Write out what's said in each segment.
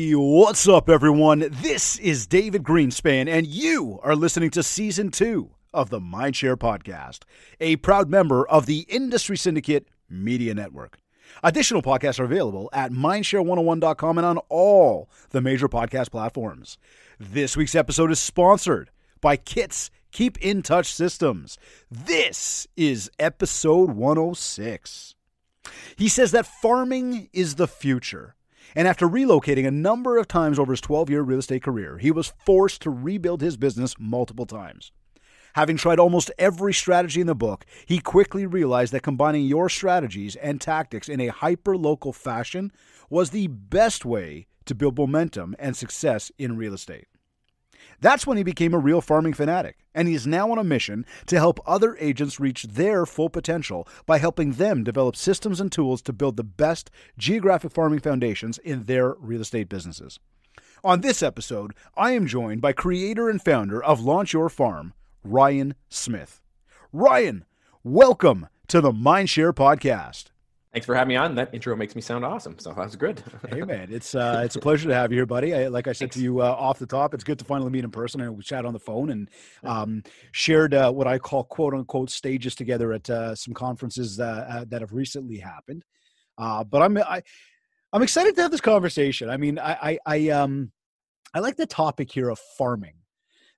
Hey, what's up, everyone? This is David Greenspan, and you are listening to Season 2 of the Mindshare Podcast, a proud member of the Industry Syndicate Media Network. Additional podcasts are available at mindshare101.com and on all the major podcast platforms. This week's episode is sponsored by Kit's Keep in Touch Systems. This is episode 106. He says that farming is the future. And after relocating a number of times over his 12-year real estate career, he was forced to rebuild his business multiple times. Having tried almost every strategy in the book, he quickly realized that combining your strategies and tactics in a hyper-local fashion was the best way to build momentum and success in real estate. That's when he became a real farming fanatic, and he is now on a mission to help other agents reach their full potential by helping them develop systems and tools to build the best geographic farming foundations in their real estate businesses. On this episode, I am joined by creator and founder of Launch Your Farm, Ryan Smith. Ryan, welcome to the Mindshare Podcast. Thanks for having me on. That intro makes me sound awesome, so that was good. Hey, man, it's a pleasure to have you here, buddy. Like I said Thanks. to you off the top, it's good to finally meet in person. And we chat on the phone and shared what I call quote-unquote stages together at some conferences that have recently happened. But I'm excited to have this conversation. I mean, I like the topic here of farming.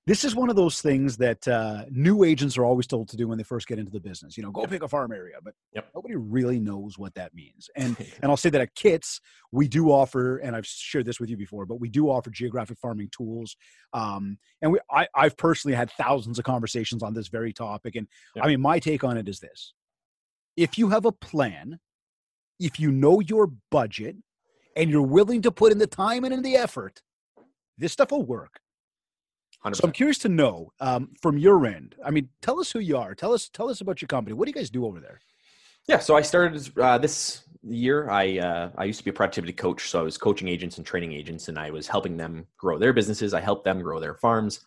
This is one of those things that new agents are always told to do when they first get into the business. You know, go pick a farm area, but nobody really knows what that means. And I'll say that at Kits, we do offer, and I've shared this with you before, but we do offer geographic farming tools. And I've personally had thousands of conversations on this very topic. And I mean, my take on it is this: if you have a plan, if you know your budget, and you're willing to put in the time and in the effort, this stuff will work. 100%. So I'm curious to know from your end. I mean, tell us who you are. Tell us about your company. What do you guys do over there? Yeah, so I started this year. I used to be a productivity coach, so I was coaching agents and training agents, and I was helping them grow their businesses. I helped them grow their farms.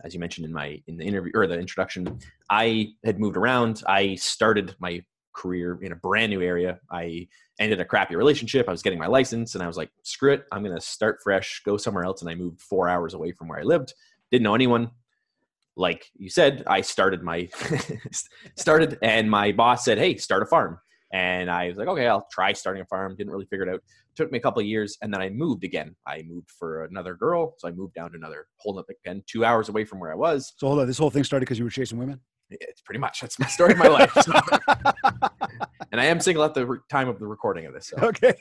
As you mentioned in the interview or the introduction, I had moved around. I started my career in a brand new area. I ended a crappy relationship. I was getting my license, and I was like, screw it, I'm going to start fresh, go somewhere else. And I moved 4 hours away from where I lived. Didn't know anyone. Like you said, I started and my boss said, hey, start a farm. And I was like, okay, I'll try starting a farm. Didn't really figure it out. Took me a couple of years, and then I moved again. I moved for another girl. So I moved down to another again, 2 hours away from where I was. So hold on, this whole thing started because you were chasing women? It's pretty much, that's my story of my life. So. And I am single at the time of the recording of this. So. Okay.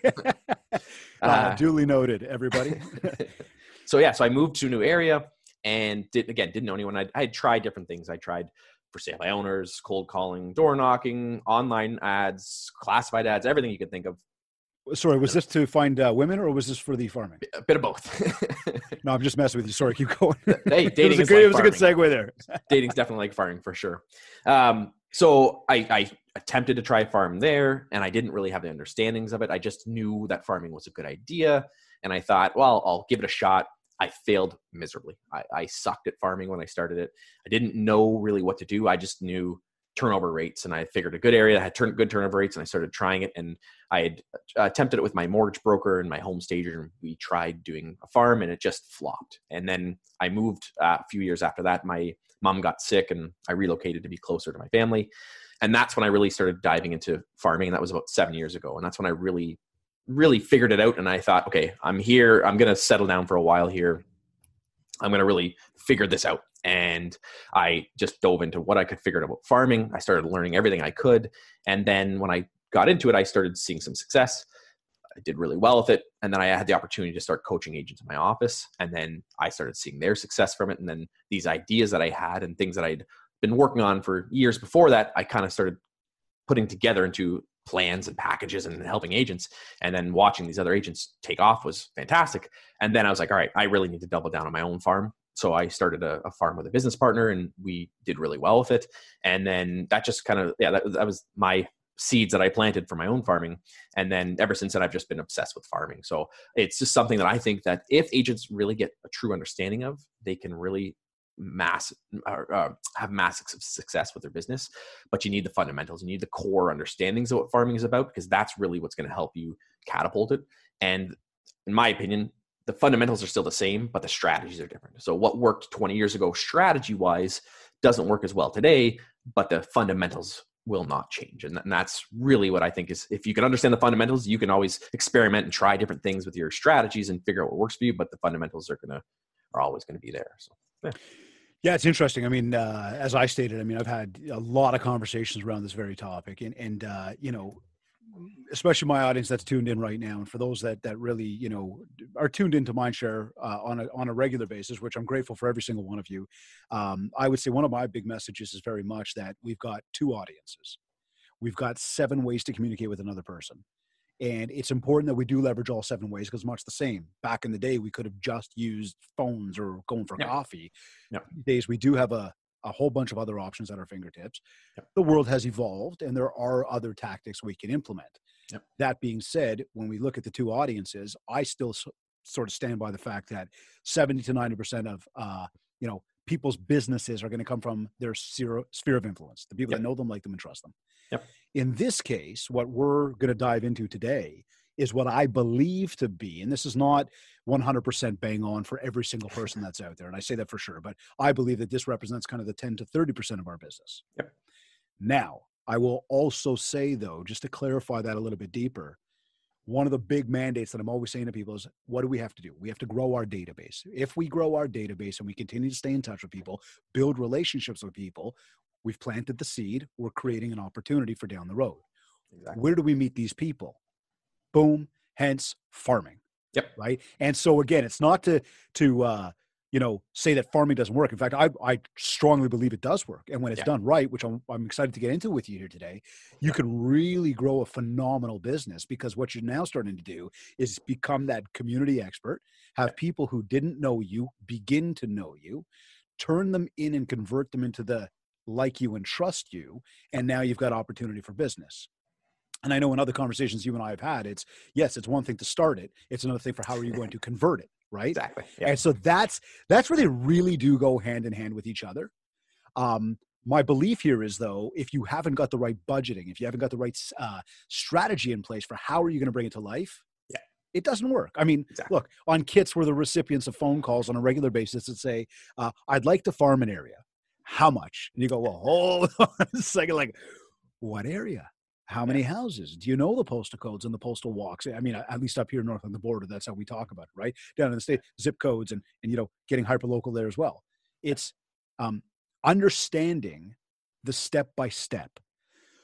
Duly noted, everybody. So I moved to a new area. And didn't know anyone. I had tried different things. I tried for sale by owners, cold calling, door knocking, online ads, classified ads, everything you could think of. Sorry, was this to find women or was this for the farming? A bit of both. No, I'm just messing with you. Sorry, keep going. Hey, dating it was a good segue there. Dating's definitely like farming for sure. So I attempted to try a farm there, and I didn't really have the understandings of it. I just knew that farming was a good idea. And I thought, well, I'll give it a shot. I failed miserably. I sucked at farming when I started it. I didn't know really what to do. I just knew turnover rates, and I figured a good area that had good turnover rates, and I started trying it. And I had attempted it with my mortgage broker and my home stager, and we tried doing a farm, and it just flopped. And then I moved a few years after that. My mom got sick, and I relocated to be closer to my family. And that's when I really started diving into farming, and that was about 7 years ago. And that's when I really figured it out. And I thought, okay, I'm here. I'm going to settle down for a while here. I'm going to really figure this out. And I just dove into what I could figure out about farming. I started learning everything I could. And then when I got into it, I started seeing some success. I did really well with it. And then I had the opportunity to start coaching agents in my office. And then I started seeing their success from it. And then these ideas that I had and things that I'd been working on for years before that, I kind of started putting together into plans and packages and helping agents. And then watching these other agents take off was fantastic. And then I was like, all right, I really need to double down on my own farm. So I started a farm with a business partner, and we did really well with it. And then that just kind of, that was my seeds that I planted for my own farming. And then ever since then, I've just been obsessed with farming. So it's just something that I think that if agents really get a true understanding of, they can really have massive success with their business. But you need the fundamentals. You need the core understandings of what farming is about, because that's really what's going to help you catapult it. And in my opinion, the fundamentals are still the same, but the strategies are different. So what worked 20 years ago strategy wise doesn't work as well today, but the fundamentals will not change. And that's really what I think is, if you can understand the fundamentals, you can always experiment and try different things with your strategies and figure out what works for you, but the fundamentals are always going to be there. So, yeah. Yeah, it's interesting. I mean, as I stated, I mean, I've had a lot of conversations around this very topic, and you know, especially my audience that's tuned in right now, and for those that really, you know, are tuned into Mindshare on a regular basis, which I'm grateful for every single one of you. I would say one of my big messages is very much that we've got two audiences. We've got 7 ways to communicate with another person. And it's important that we do leverage all 7 ways, because much the same. Back in the day, we could have just used phones or going for coffee. These days, we do have a whole bunch of other options at our fingertips. The world has evolved, and there are other tactics we can implement. That being said, when we look at the two audiences, I still sort of stand by the fact that 70 to 90% of you know, people's businesses are going to come from their sphere of influence, the people that know them, like them, and trust them. In this case, what we're going to dive into today is what I believe to be, and this is not 100% bang on for every single person that's out there, and I say that for sure, but I believe that this represents kind of the 10 to 30% of our business. Now, I will also say, though, just to clarify that a little bit deeper, one of the big mandates that I'm always saying to people is, what do we have to do? We have to grow our database. If we grow our database and we continue to stay in touch with people, build relationships with people, we've planted the seed, we're creating an opportunity for down the road. Where do we meet these people? Boom, hence farming. Right. And so again, it's not to you know, say that farming doesn't work. In fact, I strongly believe it does work. And when it's done right, which I'm excited to get into with you here today, you can really grow a phenomenal business, because what you're now starting to do is become that community expert, have people who didn't know you begin to know you, turn them in and convert them into the like you and trust you. And now you've got opportunity for business. And I know in other conversations you and I have had, it's one thing to start it. It's another thing for how are you going to convert it, right? Exactly. And so that's where they really do go hand in hand with each other. My belief here is, though, if you haven't got the right budgeting, if you haven't got the right strategy in place for how are you going to bring it to life, it doesn't work. I mean, look, on kits, we're the recipients of phone calls on a regular basis that say, I'd like to farm an area. How much? And you go, well, hold on a second, like, what area? How many houses? Do you know the postal codes and the postal walks? I mean, at least up here north on the border, that's how we talk about it, right? Down in the state, zip codes and you know, getting hyper-local there as well. It's understanding the step-by-step.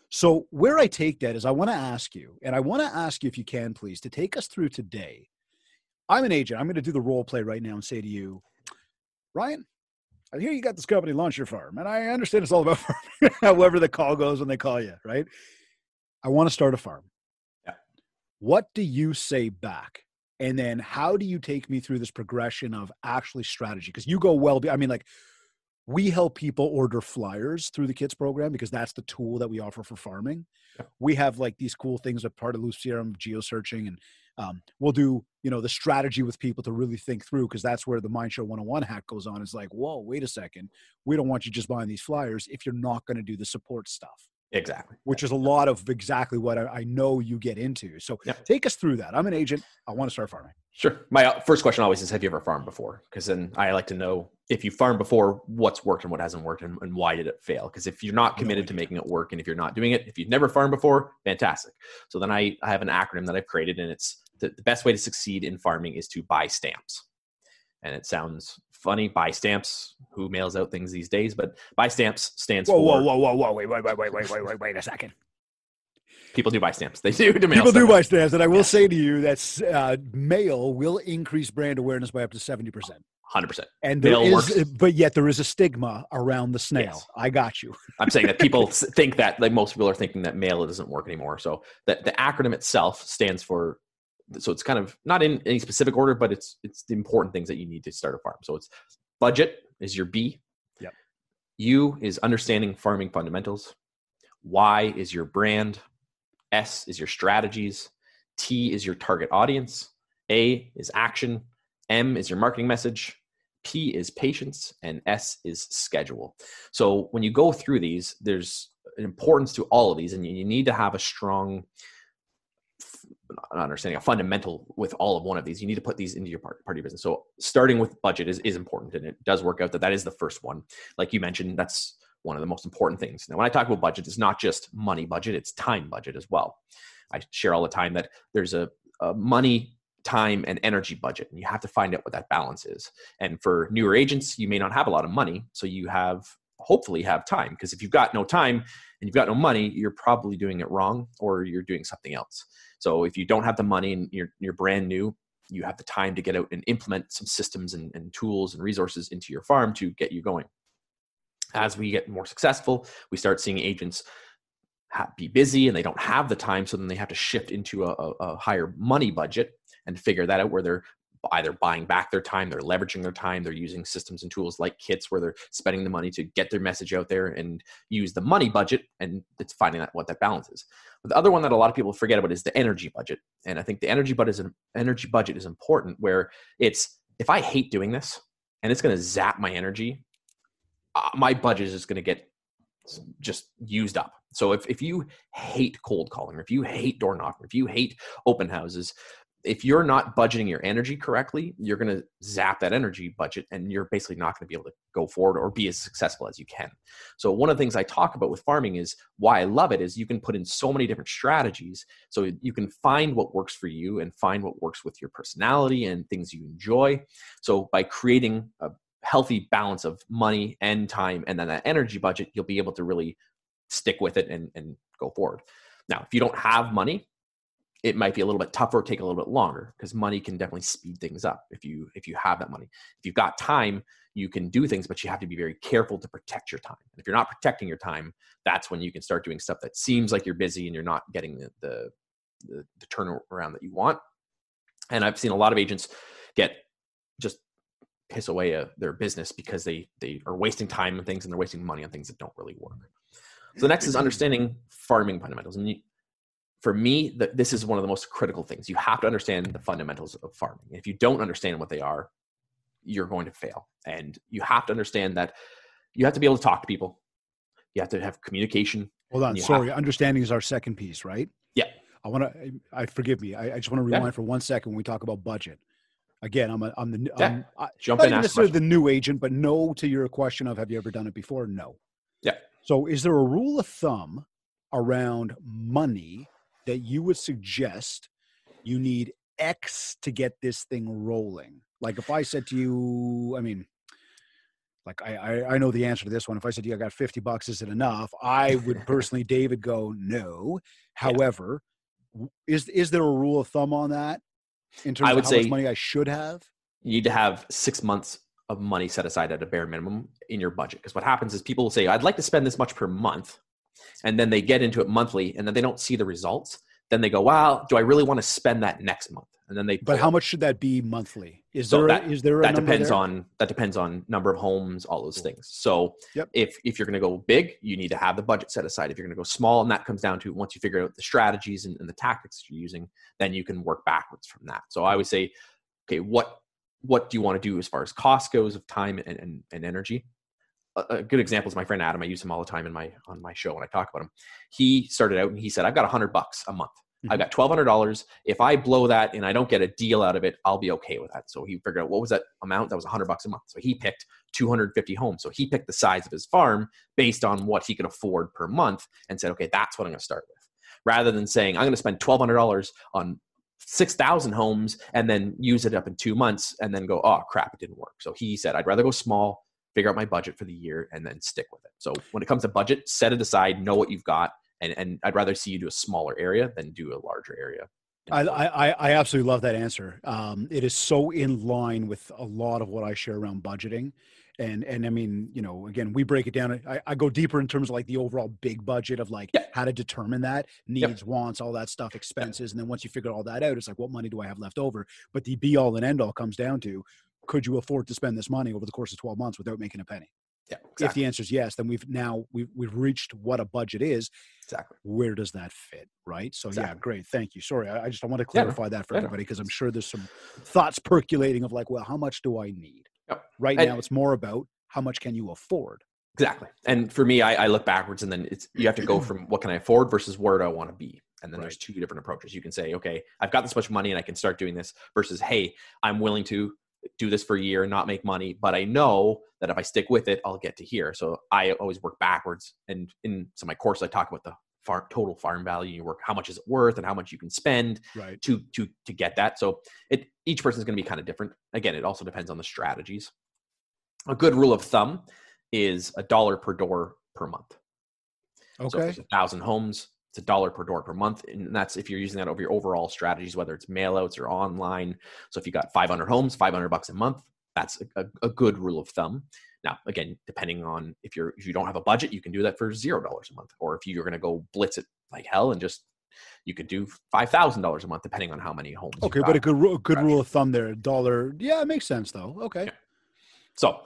So where I take that is, I want to ask you, if you can, please, to take us through today. I'm an agent. I'm going to do the role play right now and say to you, Ryan, I hear you got this company, Launch Your Farm, and I understand it's all about farming, however the call goes when they call you, right? I want to start a farm. What do you say back? And then how do you take me through this progression of actually strategy? Because you go well, I mean, like, we help people order flyers through the KITS program, because that's the tool that we offer for farming. We have like these cool things that part of Loop CRM, geosearching, and we'll do, you know, the strategy with people to really think through, because that's where the Mindshare 101 hack goes on. It's like, whoa, wait a second. We don't want you just buying these flyers if you're not going to do the support stuff. Exactly. Which is a lot of exactly what I know you get into. So take us through that. I'm an agent. I want to start farming. Sure. My first question always is, have you ever farmed before? Because then I like to know, if you farmed before, what's worked and what hasn't worked, and why did it fail? Because if you're not committed to making it work, and if you're not doing it, if you've never farmed before, fantastic. So then I have an acronym that I've created, and it's the best way to succeed in farming is to buy stamps. And it sounds funny, buy stamps. Who mails out things these days? But buy stamps stands for... Whoa. Wait a second. People do buy stamps. They do. People do buy stamps. And I will say to you that mail will increase brand awareness by up to 70%. 100%. And but yet there is a stigma around the snail. Yes. I got you. I'm saying that people think that, like, most people are thinking that mail doesn't work anymore. So the acronym itself stands for... So it's kind of not in any specific order, but it's the important things that you need to start a farm. So it's budget is your B. U is understanding farming fundamentals. Y is your brand. S is your strategies. T is your target audience. A is action. M is your marketing message. P is patience. And S is schedule. So when you go through these, there's an importance to all of these, and you need to have a strong an understanding, a fundamental with all of one of these. You need to put these into your part of your business. So starting with budget is important, and it does work out that is the first one. Like you mentioned, that's one of the most important things. Now, when I talk about budget, it's not just money budget, it's time budget as well. I share all the time that there's a money, time, and energy budget, and you have to find out what that balance is. And for newer agents, you may not have a lot of money, so you hopefully have time, because if you've got no time and you've got no money, you're probably doing it wrong, or you're doing something else. So if you don't have the money and you're brand new, you have the time to get out and implement some systems and tools and resources into your farm to get you going. As we get more successful, we start seeing agents be busy and they don't have the time, so then they have to shift into a higher money budget and figure that out, where they're either buying back their time, they're leveraging their time, they're using systems and tools like kits where they're spending the money to get their message out there and use the money budget, and it's finding out what that balance is. But the other one that a lot of people forget about is the energy budget. And I think the energy budget is important, where it's, if I hate doing this and it's going to zap my energy, my budget is just going to get just used up. So if you hate cold calling, or if you hate door knocking, or if you hate open houses, if you're not budgeting your energy correctly, you're going to zap that energy budget, and you're basically not going to be able to go forward or be as successful as you can. So one of the things I talk about with farming is why I love it is you can put in so many different strategies. So you can find what works for you and find what works with your personality and things you enjoy. So by creating a healthy balance of money and time, and then that energy budget, you'll be able to really stick with it and go forward. Now, if you don't have money, it might be a little bit tougher, take a little bit longer, because money can definitely speed things up if you have that money. If you've got time, you can do things, but you have to be very careful to protect your time. And if you're not protecting your time, that's when you can start doing stuff that seems like you're busy and you're not getting the turnaround that you want. And I've seen a lot of agents just piss away their business because they are wasting time on things, and they're wasting money on things that don't really work. So the next is understanding farming fundamentals. And for me, this is one of the most critical things. You have to understand the fundamentals of farming. If you don't understand what they are, you're going to fail. And you have to understand that you have to be able to talk to people. You have to have communication. Hold on. Sorry. Understanding is our second piece, right? Yeah. Forgive me. I just want to rewind for 1 second when we talk about budget. Again, I'm jump in, ask necessarily the new agent, but no to your question of, have you ever done it before? No. Yeah. So is there a rule of thumb around money that you would suggest you need X to get this thing rolling? Like if I said to you, I mean, like I know the answer to this one. If I said to you, I got $50, is it enough? I would personally, David, go no. However, is there a rule of thumb on that in terms of how much money I should have? You need to have 6 months of money set aside at a bare minimum in your budget. Because what happens is people will say, I'd like to spend this much per month. And then they get into it monthly, and then they don't see the results. Then they go, wow, do I really want to spend that next month? And then But how much should that be monthly? Is there a that number depends on number of homes, all those things. So if you're going to go big, you need to have the budget set aside. If you're going to go small, and that comes down to once you figure out the strategies and the tactics you're using, then you can work backwards from that. So I would say, okay, what do you want to do as far as cost goes of time and energy? A good example is my friend Adam. I use him all the time on my show when I talk about him. He started out and he said, I've got $100 a month. Mm-hmm. I've got $1,200. If I blow that and I don't get a deal out of it, I'll be okay with that. So he figured out what was that amount? That was $100 a month. So he picked 250 homes. So he picked the size of his farm based on what he could afford per month and said, okay, that's what I'm going to start with. Rather than saying, I'm going to spend $1,200 on 6,000 homes and then use it up in 2 months and then go, oh crap, it didn't work. So he said, I'd rather go small, figure out my budget for the year, and then stick with it. So when it comes to budget, set it aside, know what you've got. And I'd rather see you do a smaller area than do a larger area. I absolutely love that answer. It is so in line with a lot of what I share around budgeting. And I mean, you know, again, we break it down. I go deeper in terms of like the overall big budget of like how to determine that needs, wants, all that stuff, expenses. And then once you figure all that out, it's like, what money do I have left over? But the be all and end all comes down to, could you afford to spend this money over the course of 12 months without making a penny? Yeah, exactly. If the answer is yes, then we've reached what a budget is. Exactly. Where does that fit? Right. So yeah, great. Thank you. Sorry. I want to clarify that for everybody, because I'm sure there's some thoughts percolating of like, well, how much do I need? Yep. Right now it's more about how much can you afford? Exactly. And for me, I look backwards, and then you have to go from what can I afford versus where do I want to be? And then Right. there's two different approaches. You can say, okay, I've got this much money and I can start doing this, versus, hey, I'm willing to do this for a year and not make money, but I know that if I stick with it, I'll get to here. So I always work backwards. And in some of my courses, I talk about the total farm value. You work how much is it worth and how much you can spend Right. to get that. So each person is going to be kind of different. Again, it also depends on the strategies. A good rule of thumb is $1 per door per month. Okay. So if there's 1,000 homes, it's $1 per door per month. And that's if you're using that over your overall strategies, whether it's mail outs or online. So if you got 500 homes, $500 a month, that's a good rule of thumb. Now, again, depending on if you don't have a budget, you can do that for $0 a month. Or if you're going to go blitz it like hell and you could do $5,000 a month, depending on how many homes. Okay. But a good rule of thumb there, $1. Yeah, it makes sense though. Okay. Yeah. So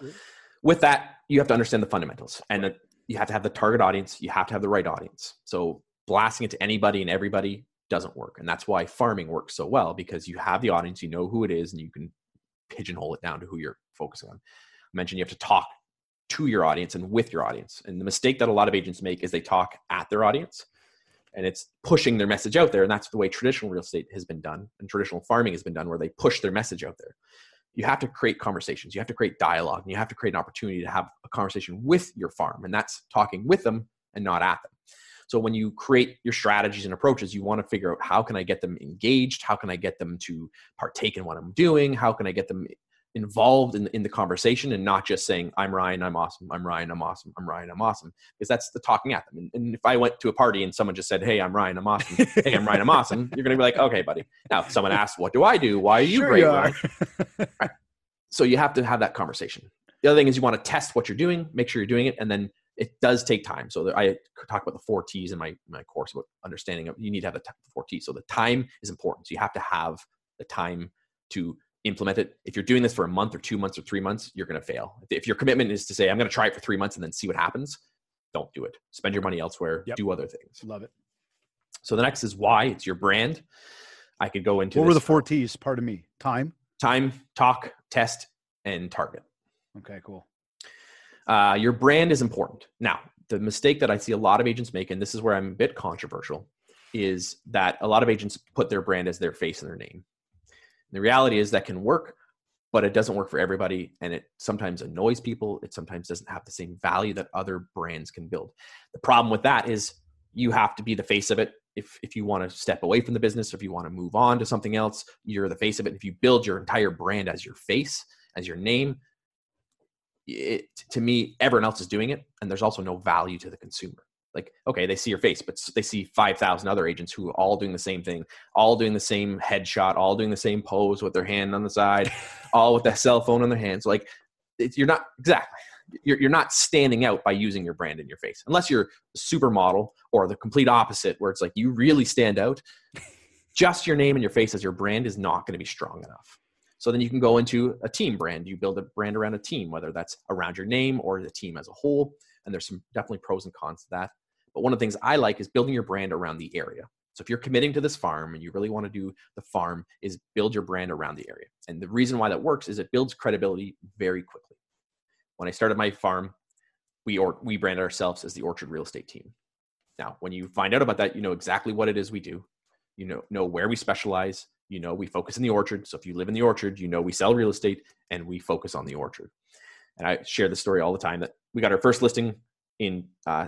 with that, you have to understand the fundamentals, and you have to have the target audience. You have to have the right audience. So blasting it to anybody and everybody doesn't work. And that's why farming works so well, because you have the audience, you know who it is, and you can pigeonhole it down to who you're focusing on. I mentioned you have to talk to your audience and with your audience. And the mistake that a lot of agents make is they talk at their audience, and it's pushing their message out there. And that's the way traditional real estate has been done, and traditional farming has been done, where they push their message out there. You have to create conversations. You have to create dialogue, and you have to create an opportunity to have a conversation with your farm. And that's talking with them and not at them. So when you create your strategies and approaches, you want to figure out, how can I get them engaged? How can I get them to partake in what I'm doing? How can I get them involved in the conversation, and not just saying, I'm Ryan, I'm awesome. I'm Ryan, I'm awesome. I'm Ryan, I'm awesome. Because that's the talking at them. And if I went to a party and someone just said, hey, I'm Ryan, I'm awesome. Hey, I'm Ryan, I'm awesome. You're going to be like, okay, buddy. Now, if someone asks, what do I do? Why are you Sure great? you are. Right. So you have to have that conversation. The other thing is you want to test what you're doing, make sure you're doing it. And then it does take time. So I talk about the 4 T's in my course about understanding of, you need to have the 4 T's. So the time is important. So you have to have the time to implement it. If you're doing this for a month or 2 months or 3 months, you're going to fail. If your commitment is to say, I'm going to try it for 3 months and then see what happens, don't do it. Spend your money elsewhere. Yep. Do other things. Love it. So the next is why. It's your brand. I could go into What were the 4 T's? Pardon me. Time, talk, test, and target. Okay, cool. Your brand is important. Now, the mistake that I see a lot of agents make, and this is where I'm a bit controversial, is that a lot of agents put their brand as their face and their name. And the reality is that can work, but it doesn't work for everybody. And it sometimes annoys people. It sometimes doesn't have the same value that other brands can build. The problem with that is you have to be the face of it. If you want to step away from the business, or if you want to move on to something else, you're the face of it. If you build your entire brand as your face, as your name, to me, everyone else is doing it, and there's also no value to the consumer. Like, okay, they see your face, but they see 5,000 other agents who are all doing the same thing, all doing the same headshot, all doing the same pose with their hand on the side, all with the cell phone in their hands. Like, you're not exactly. You're not standing out by using your brand in your face, unless you're a supermodel or the complete opposite, where it's like you really stand out. Just your name and your face as your brand is not going to be strong enough. So then you can go into a team brand. You build a brand around a team, whether that's around your name or the team as a whole. And there's some definitely pros and cons to that. But one of the things I like is building your brand around the area. So if you're committing to this farm and you really want to do the farm, is build your brand around the area. And the reason why that works is it builds credibility very quickly. When I started my farm, we branded ourselves as the Orchard Real Estate Team. Now, when you find out about that, you know exactly what it is we do. You know where we specialize. You know, we focus in the orchard. So if you live in the orchard, you know we sell real estate and we focus on the orchard. And I share the story all the time that we got our first listing in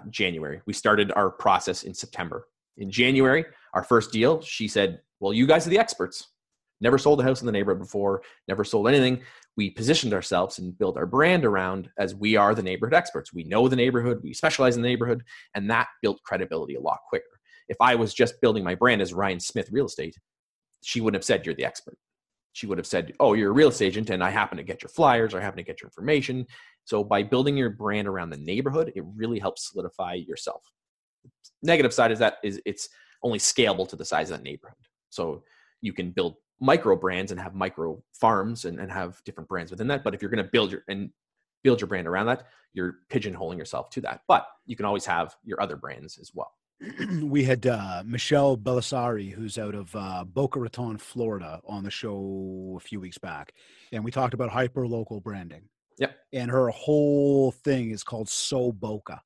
January. We started our process in September. In January, our first deal, she said, well, you guys are the experts. Never sold a house in the neighborhood before, never sold anything. We positioned ourselves and built our brand around as we are the neighborhood experts. We know the neighborhood, we specialize in the neighborhood, and that built credibility a lot quicker. If I was just building my brand as Ryan Smith Real Estate, she wouldn't have said you're the expert. She would have said, oh, you're a real estate agent and I happen to get your flyers or I happen to get your information. So by building your brand around the neighborhood, it really helps solidify yourself. Negative side is that it's only scalable to the size of that neighborhood. So you can build micro brands and have micro farms and have different brands within that. But if you're going to build your brand around that, you're pigeonholing yourself to that. But you can always have your other brands as well. We had Michelle Belisari, who's out of Boca Raton, Florida, on the show a few weeks back. And we talked about hyper-local branding. Yep. And her whole thing is called So Boca.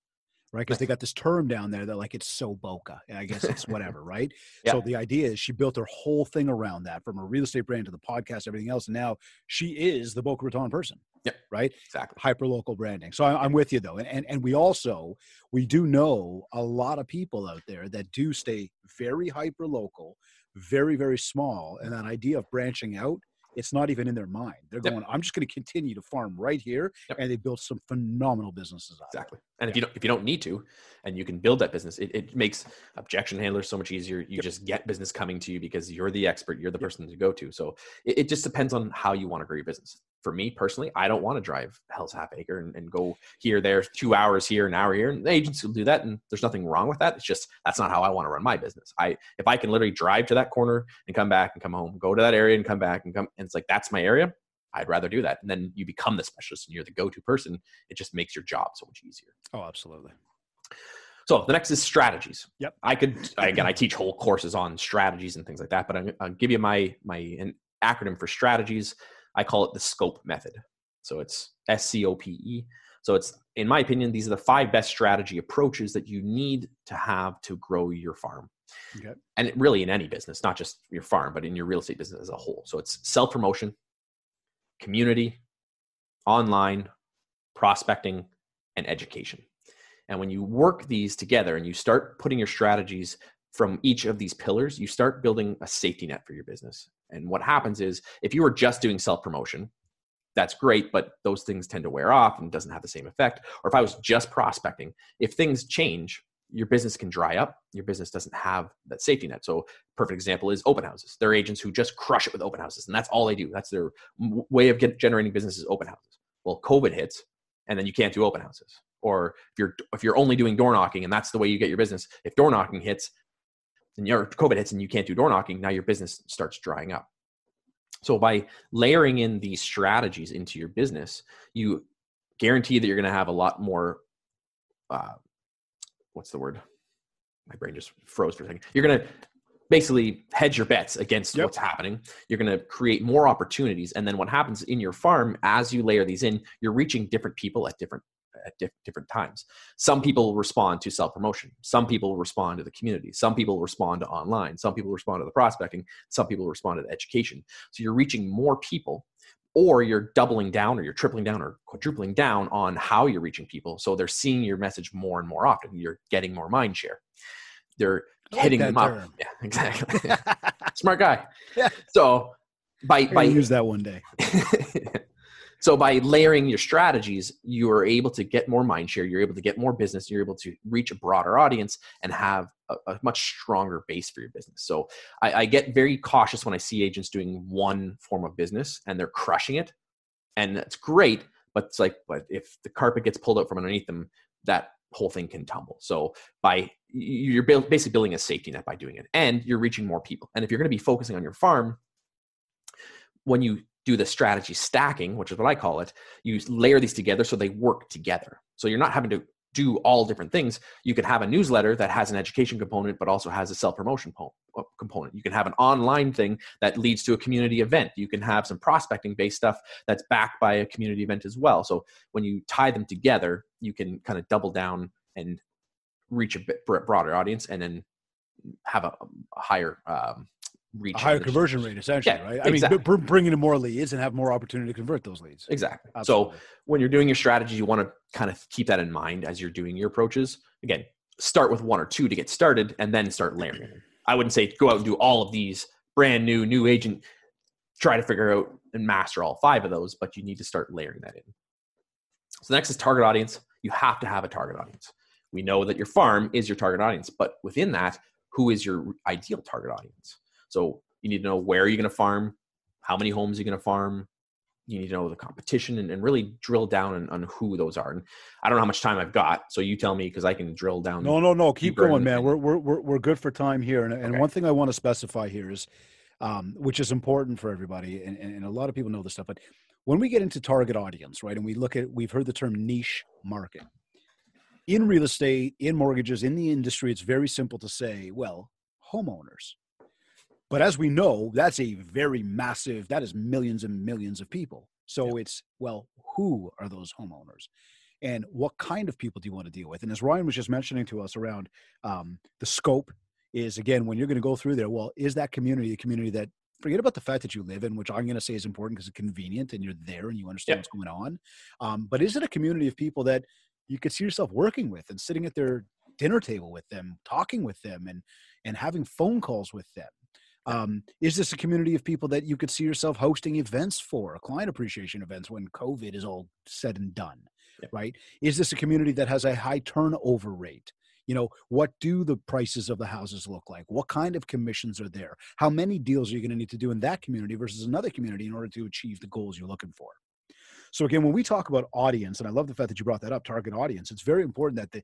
right? Because Nice. they got this term down there that like it's so Boca. And I guess it's whatever, right? Yeah. So the idea is she built her whole thing around that, from her real estate brand to the podcast, everything else. And now she is the Boca Raton person, Yeah. right? Exactly. Hyper local branding. So I'm with you though. And we do know a lot of people out there that do stay very hyper local, very, very small. And that idea of branching out, it's not even in their mind. They're Yep. going, I'm just going to continue to farm right here. Yep. And they built some phenomenal businesses out of it. Exactly. And if you don't need to, and you can build that business, it makes objection handlers so much easier. You just get business coming to you because you're the expert, you're the person to go to. So it just depends on how you want to grow your business. For me personally, I don't want to drive Hell's Half Acre and go here, there, 2 hours here, an hour here. And the agents will do that, and there's nothing wrong with that. It's just that's not how I want to run my business. If I can literally drive to that corner and come back and come home, go to that area and come back and it's like that's my area, I'd rather do that. And then you become the specialist and you're the go-to person. It just makes your job so much easier. Oh, absolutely. So the next is strategies. Yep. I teach whole courses on strategies and things like that, but I'll give you an acronym for strategies. I call it the SCOPE method. So it's SCOPE. So it's, in my opinion, these are the 5 best strategy approaches that you need to have to grow your farm. Okay. And really in any business, not just your farm, but in your real estate business as a whole. So it's self-promotion, community, online, prospecting, and education. And when you work these together and you start putting your strategies from each of these pillars, you start building a safety net for your business. And what happens is if you were just doing self-promotion, that's great, but those things tend to wear off and doesn't have the same effect. Or if I was just prospecting, if things change, your business can dry up. Your business doesn't have that safety net. So perfect example is open houses. There are agents who just crush it with open houses, and that's all they do. That's their way of generating business is open houses. Well, COVID hits, and then you can't do open houses. Or if you're only doing door knocking and that's the way you get your business, if door knocking hits and your COVID hits and you can't do door knocking, now your business starts drying up. So by layering in these strategies into your business, you guarantee that you're going to have a lot more, what's the word? My brain just froze for a second. You're going to basically hedge your bets against what's happening. You're going to create more opportunities. And then what happens in your farm, as you layer these in, you're reaching different people at different times. Some people respond to self-promotion. Some people respond to the community. Some people respond to online. Some people respond to the prospecting. Some people respond to the education. So you're reaching more people, or you're doubling down or you're tripling down or quadrupling down on how you're reaching people. So they're seeing your message more and more often. You're getting more mind share. They're hitting them up. Yeah, exactly. Smart guy. Yeah. So by use that one day. So by layering your strategies, you are able to get more mind share. You're able to get more business. You're able to reach a broader audience and have a much stronger base for your business. So I get very cautious when I see agents doing one form of business and they're crushing it. And that's great, but it's like, but if the carpet gets pulled out from underneath them, that whole thing can tumble. So you're basically building a safety net by doing it, and you're reaching more people. And if you're going to be focusing on your farm, when you do the strategy stacking, which is what I call it, you layer these together so they work together. So you're not having to do all different things. You could have a newsletter that has an education component, but also has a self-promotion component. You can have an online thing that leads to a community event. You can have some prospecting based stuff that's backed by a community event as well. So when you tie them together, you can kind of double down and reach a bit broader audience, and then have a higher reach. A higher conversion rate, essentially, right? Exactly. I mean, bringing in more leads and have more opportunity to convert those leads. Exactly. Absolutely. So when you're doing your strategy, you want to kind of keep that in mind as you're doing your approaches. Again, start with 1 or 2 to get started, and then start layering it. I wouldn't say go out and do all of these brand new agent, try to figure out and master all 5 of those, but you need to start layering that in. So next is target audience. You have to have a target audience. We know that your farm is your target audience, but within that, who is your ideal target audience? So you need to know where you're going to farm, how many homes you're going to farm. You need to know the competition and really drill down on who those are. And I don't know how much time I've got, so you tell me, because I can drill down. No. Keep going, man. We're good for time here. And Okay. One thing I want to specify here is, which is important for everybody, and a lot of people know this stuff, but when we get into target audience, right, and we've heard the term niche market. In real estate, in mortgages, in the industry, it's very simple to say, well, homeowners. But as we know, that's a very massive, that is millions and millions of people. So It's, well, who are those homeowners? and what kind of people do you want to deal with? And as Ryan was just mentioning to us around the scope is, again, when you're going to go through there, well, is that community a community that, forget about the fact that you live in, which I'm going to say is important because it's convenient and you're there and you understand what's going on. But is it a community of people that you could see yourself working with and sitting at their dinner table with them, talking with them, and having phone calls with them? Is this a community of people that you could see yourself hosting events for, client appreciation events when COVID is all said and done, right? Is this a community that has a high turnover rate? What do the prices of the houses look like? What kind of commissions are there? How many deals are you going to need to do in that community versus another community in order to achieve the goals you're looking for? So again, when we talk about audience, and I love the fact that you brought that up, target audience, it's very important that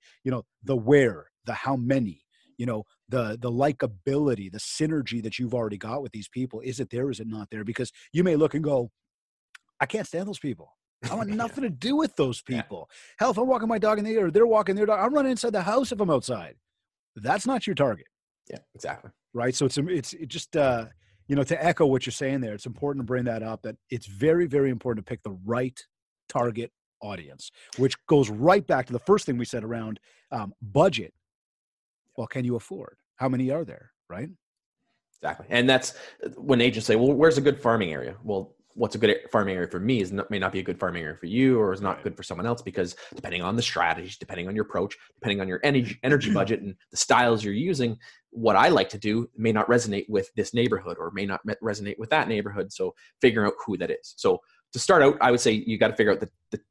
the where, the how many, the likability, the synergy that you've already got with these people. Is it there? Is it not there? Because you may look and go, I can't stand those people. I want nothing to do with those people. Hell, if I'm walking my dog in the air, or they're walking their dog, I'm running inside the house if I'm outside. That's not your target. Yeah, exactly. Right. So it's just, to echo what you're saying there, it's important to bring that up, that it's very, very important to pick the right target audience, which goes right back to the first thing we said around budget. Well, can you afford? How many are there? Right. Exactly. And that's when agents say, well, where's a good farming area? Well, what's a good farming area for me may not be a good farming area for you, or is not good for someone else, because depending on the strategies, depending on your approach, depending on your energy budget and the styles you're using, what I like to do may not resonate with this neighborhood or may not resonate with that neighborhood. So figuring out who that is. So to start out, I would say you got to figure out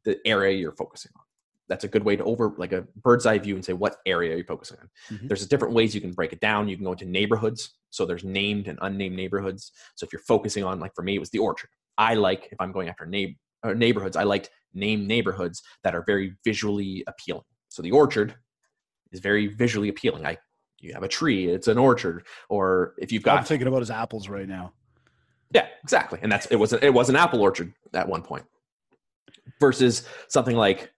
the area you're focusing on. That's a good way to like a bird's eye view and say, what area are you focusing on? Mm-hmm. There's different ways you can break it down. You can go into neighborhoods. So there's named and unnamed neighborhoods. So if you're focusing on, like for me, it was the Orchard. If I'm going after neighborhoods, I liked named neighborhoods that are very visually appealing. So the Orchard is very visually appealing. You have a tree, it's an orchard. Or if you've got, I'm thinking about his apples right now. Yeah, exactly. And it was an apple orchard at one point, versus something like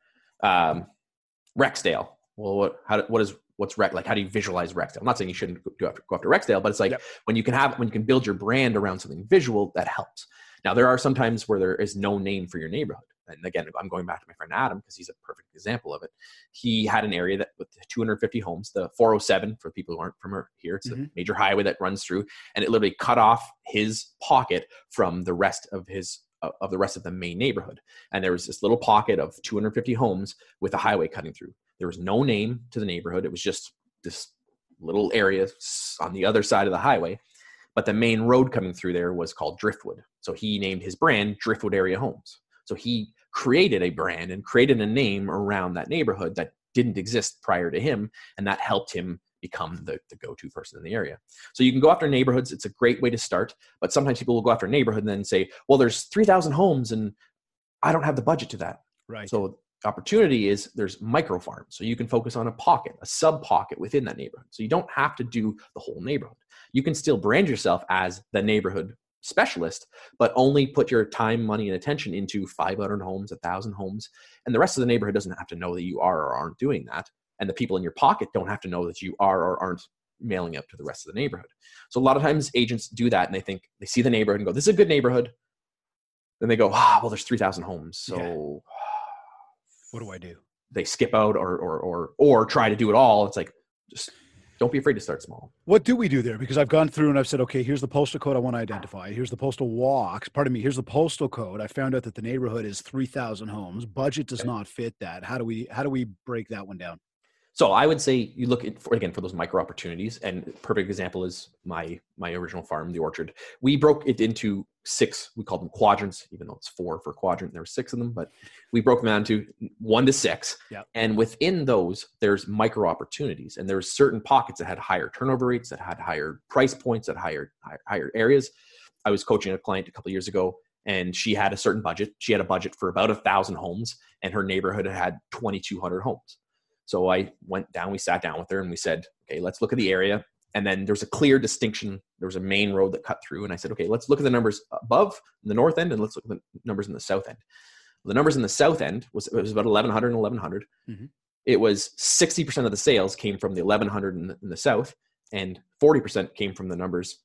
Rexdale. Well, what's Rex like? How do you visualize Rexdale? I'm not saying you shouldn't go after Rexdale, but it's like when you can build your brand around something visual, that helps. Now, there are some times where there is no name for your neighborhood. And again, I'm going back to my friend Adam because he's a perfect example of it. He had an area that with 250 homes, the 407, for people who aren't from here, it's a major highway that runs through, and it literally cut off his pocket from the rest of the main neighborhood. And there was this little pocket of 250 homes with a highway cutting through. There was no name to the neighborhood. It was just this little area on the other side of the highway. But the main road coming through there was called Driftwood. So he named his brand Driftwood Area Homes. So he created a brand and created a name around that neighborhood that didn't exist prior to him. And that helped him become the go-to person in the area. So you can go after neighborhoods. It's a great way to start. But sometimes people will go after a neighborhood and then say, well, there's 3,000 homes and I don't have the budget to that. Right. So opportunity is there's micro farms. So you can focus on a pocket, a sub pocket within that neighborhood. So you don't have to do the whole neighborhood. You can still brand yourself as the neighborhood specialist, but only put your time, money, and attention into 500 homes, 1,000 homes. And the rest of the neighborhood doesn't have to know that you are or aren't doing that. And the people in your pocket don't have to know that you are or aren't mailing out to the rest of the neighborhood. So a lot of times agents do that and they see the neighborhood and go, this is a good neighborhood. Then they go, well, there's 3,000 homes. So what do I do? They skip out or try to do it all. It's like, just don't be afraid to start small. What do we do there? Because I've gone through and I've said, okay, here's the postal code I want to identify. Here's the postal walk. Here's the postal code. I found out that the neighborhood is 3,000 homes. Budget does not fit that. How do we break that one down? So I would say you look for those micro opportunities, and a perfect example is my original farm, the Orchard. We broke it into 6, we called them quadrants, even though it's 4 for quadrant, there were 6 of them, but we broke them down to 1 to 6. Yep. And within those, there's micro opportunities, and there's certain pockets that had higher turnover rates, that had higher price points, that higher areas. I was coaching a client a couple of years ago, and she had a certain budget. She had a budget for about 1,000 homes, and her neighborhood had 2,200 homes. So I went down, we sat down with her and we said, okay, let's look at the area. And then there's a clear distinction. There was a main road that cut through. And I said, okay, let's look at the numbers above in the north end and let's look at the numbers in the south end. The numbers in the south end was about 1,100 and 1,100. Mm-hmm. It was 60% of the sales came from the 1,100 in the south and 40% came from the numbers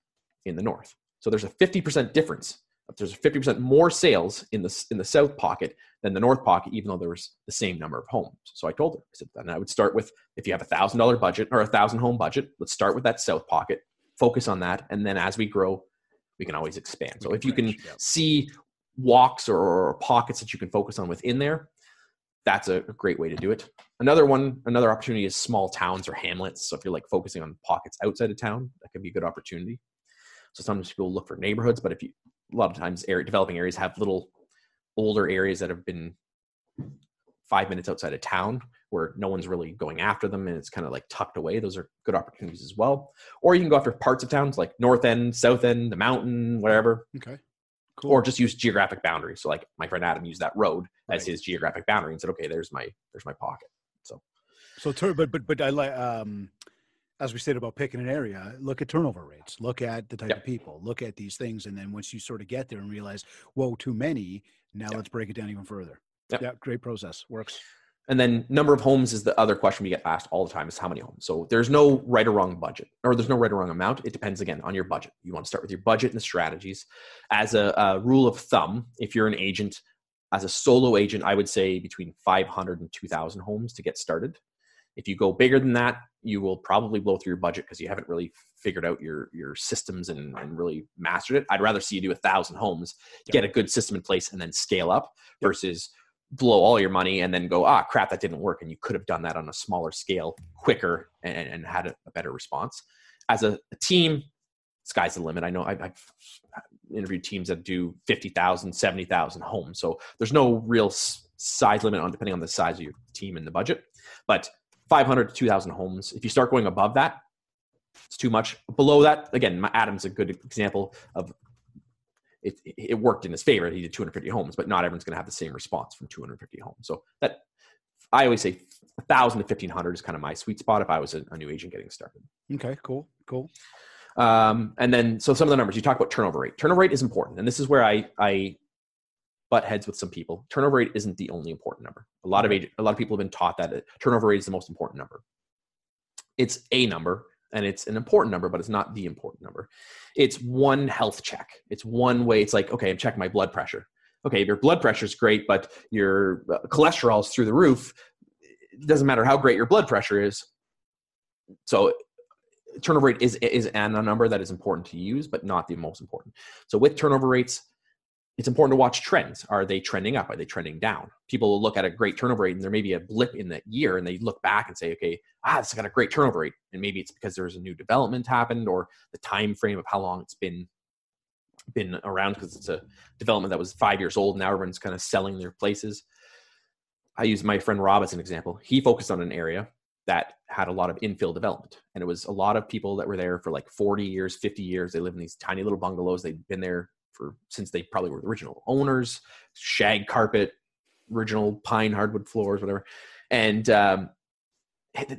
in the north. So there's a 50% difference there's 50% more sales in the south pocket than the north pocket, even though there was the same number of homes. So I told her, I said, then I would start with, if you have $1,000 budget or 1,000 home budget, let's start with that south pocket, focus on that. And then as we grow, we can always expand. So if you can see walks or pockets that you can focus on within there, that's a great way to do it. Another opportunity is small towns or hamlets. So if you're like focusing on pockets outside of town, that could be a good opportunity. So sometimes people look for neighborhoods, but a lot of times developing areas have little older areas that have been 5 minutes outside of town where no one's really going after them and it's kind of like tucked away. Those are good opportunities as well. Or you can go after parts of towns like North End, South End, the mountain, whatever. Okay. Cool. Or just use geographic boundaries. So like my friend Adam used that road as his geographic boundary and said, okay, there's my pocket. But I like, as we said about picking an area, look at turnover rates, look at the type of people, look at these things. And then once you sort of get there and realize, whoa, too many, now let's break it down even further. Yeah. Great process. Works. And then number of homes is the other question we get asked all the time, is how many homes. So there's no right or wrong budget, or there's no right or wrong amount. It depends, again, on your budget. You want to start with your budget and the strategies. As a rule of thumb, if you're an agent, as a solo agent, I would say between 500 and 2,000 homes to get started. If you go bigger than that, you will probably blow through your budget because you haven't really figured out your systems and really mastered it. I'd rather see you do 1,000 homes, get a good system in place, and then scale up versus blow all your money and then go, crap, that didn't work. And you could have done that on a smaller scale quicker and had a better response. As a team, sky's the limit. I know I've interviewed teams that do 50,000, 70,000 homes. So there's no real size limit on depending on the size of your team and the budget. But 500 to 2,000 homes. If you start going above that, it's too much. Below that, again, Adam's a good example of it worked in his favor. He did 250 homes, but not everyone's going to have the same response from 250 homes. So that, I always say 1,000 to 1,500 is kind of my sweet spot if I was a new agent getting started. Okay, cool. And then, so some of the numbers, you talk about turnover rate. Turnover rate is important. And this is where I butt heads with some people. Turnover rate isn't the only important number. A lot of people have been taught that turnover rate is the most important number. It's a number, and it's an important number, but it's not the important number. It's one health check. It's one way. It's like, okay, I'm checking my blood pressure. Okay, your blood pressure is great, but your cholesterol is through the roof. It doesn't matter how great your blood pressure is. So turnover rate is a number that is important to use, but not the most important. So with turnover rates, it's important to watch trends. Are they trending up? Are they trending down? People will look at a great turnover rate and there may be a blip in that year and they look back and say, okay, this got a great turnover rate. And maybe it's because there was a new development happened or the time frame of how long it's been around, because it's a development that was 5 years old. Now everyone's kind of selling their places. I use my friend Rob as an example. He focused on an area that had a lot of infill development. And it was a lot of people that were there for like 40 years, 50 years. They live in these tiny little bungalows. They've been there since they probably were the original owners, shag carpet, original pine hardwood floors, whatever. And the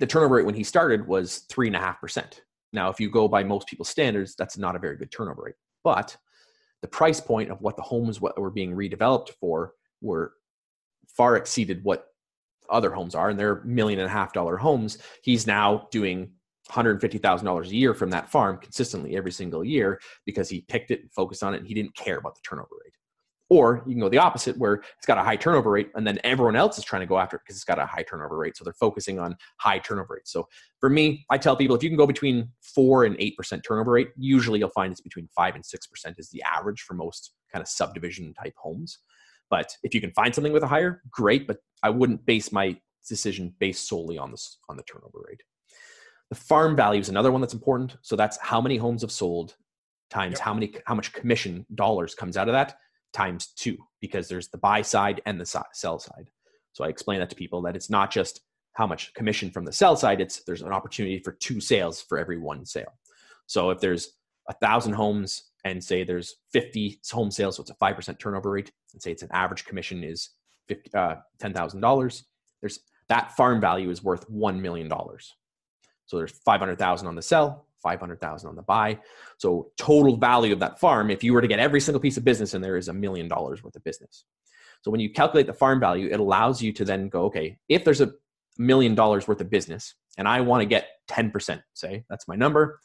turnover rate when he started was 3.5%. Now, if you go by most people's standards, that's not a very good turnover rate. But the price point of what the homes were being redeveloped for were far exceeded what other homes are. And they're $1.5 million homes. He's now doing $150,000 a year from that farm consistently every single year because he picked it and focused on it and he didn't care about the turnover rate. Or you can go the opposite where it's got a high turnover rate and then everyone else is trying to go after it because it's got a high turnover rate. So they're focusing on high turnover rates. So for me, I tell people if you can go between 4 and 8% turnover rate, usually you'll find it's between 5 and 6% is the average for most kind of subdivision type homes. But if you can find something with a higher, great. But I wouldn't base my decision based solely on the turnover rate. The farm value is another one that's important. So that's how many homes have sold times how much commission dollars comes out of that times 2, because there's the buy side and the sell side. So I explain that to people that it's not just how much commission from the sell side, there's an opportunity for 2 sales for every 1 sale. So if there's 1,000 homes and say there's 50 home sales, so it's a 5% turnover rate, and say it's an average commission is $10,000, there's that farm value is worth $1 million. So there's 500,000 on the sell, 500,000 on the buy. So total value of that farm, if you were to get every single piece of business in there, is $1 million worth of business. So when you calculate the farm value, it allows you to then go, okay, if there's $1 million worth of business and I want to get 10%, say that's my number.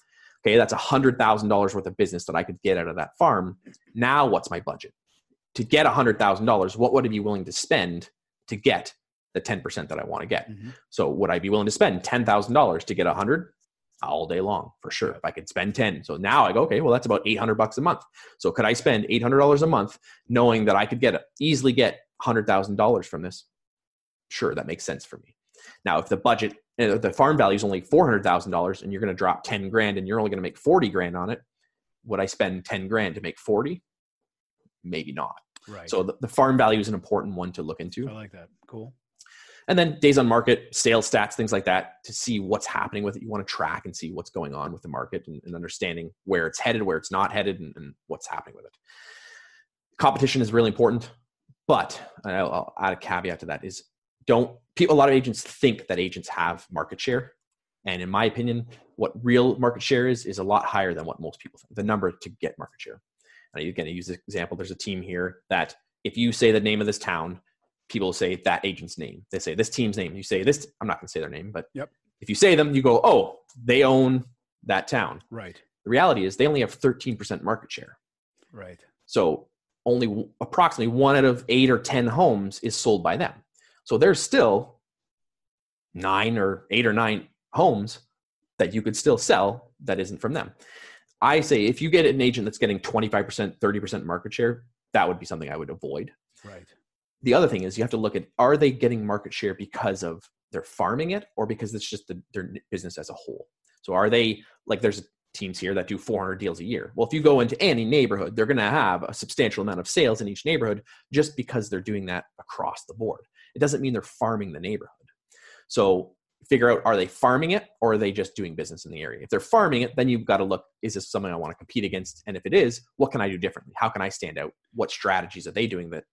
okay, that's $100,000 worth of business that I could get out of that farm. Now what's my budget? To get $100,000, what would I be willing to spend to get the 10% that I want to get? Mm-hmm. So would I be willing to spend $10,000 to get 100? All day long, for sure. If I could spend 10. So now I go, okay, well, that's about $800 a month. So could I spend $800 a month knowing that I could easily get $100,000 from this? Sure, that makes sense for me. Now, if the budget, the farm value is only $400,000 and you're going to drop 10 grand and you're only going to make 40 grand on it, would I spend 10 grand to make 40? Maybe not. Right. So the farm value is an important one to look into. I like that. Cool. And then days on market, sales stats, things like that, to see what's happening with it. You want to track and see what's going on with the market and understanding where it's headed, where it's not headed, and what's happening with it. Competition is really important, but I'll add a caveat to that is a lot of agents think that agents have market share. And in my opinion, what real market share is a lot higher than what most people think, the number to get market share. And again, I use this example. There's a team here that if you say the name of this town, people say that agent's name. They say this team's name. You say this, I'm not going to say their name, but if you say them, you go, oh, they own that town. Right. The reality is they only have 13% market share. Right. So only approximately 1 out of 8 or 10 homes is sold by them. So there's still 8 or 9 homes that you could still sell that isn't from them. I say if you get an agent that's getting 25%, 30% market share, that would be something I would avoid. Right. The other thing is you have to look at, are they getting market share because of they're farming it or because it's just their business as a whole? So are they, like there's teams here that do 400 deals a year. Well, if you go into any neighborhood, they're going to have a substantial amount of sales in each neighborhood just because they're doing that across the board. It doesn't mean they're farming the neighborhood. So figure out, are they farming it or are they just doing business in the area? If they're farming it, then you've got to look, is this something I want to compete against? And if it is, what can I do differently? How can I stand out? What strategies are they doing that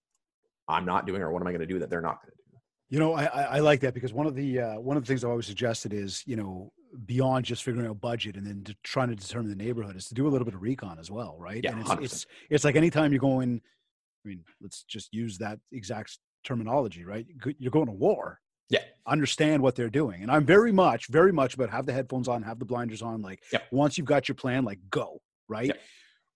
I'm not doing, or what am I going to do that they're not going to do? You know, I like that because one of the things I've always suggested is, beyond just figuring out budget and then trying to determine the neighborhood is to do a little bit of recon as well. Right. Yeah, and it's like anytime you're going, let's just use that exact terminology, right? You're going to war. Yeah. Understand what they're doing. And I'm very much about have the headphones on, have the blinders on. Like once you've got your plan, like go, right? Yep.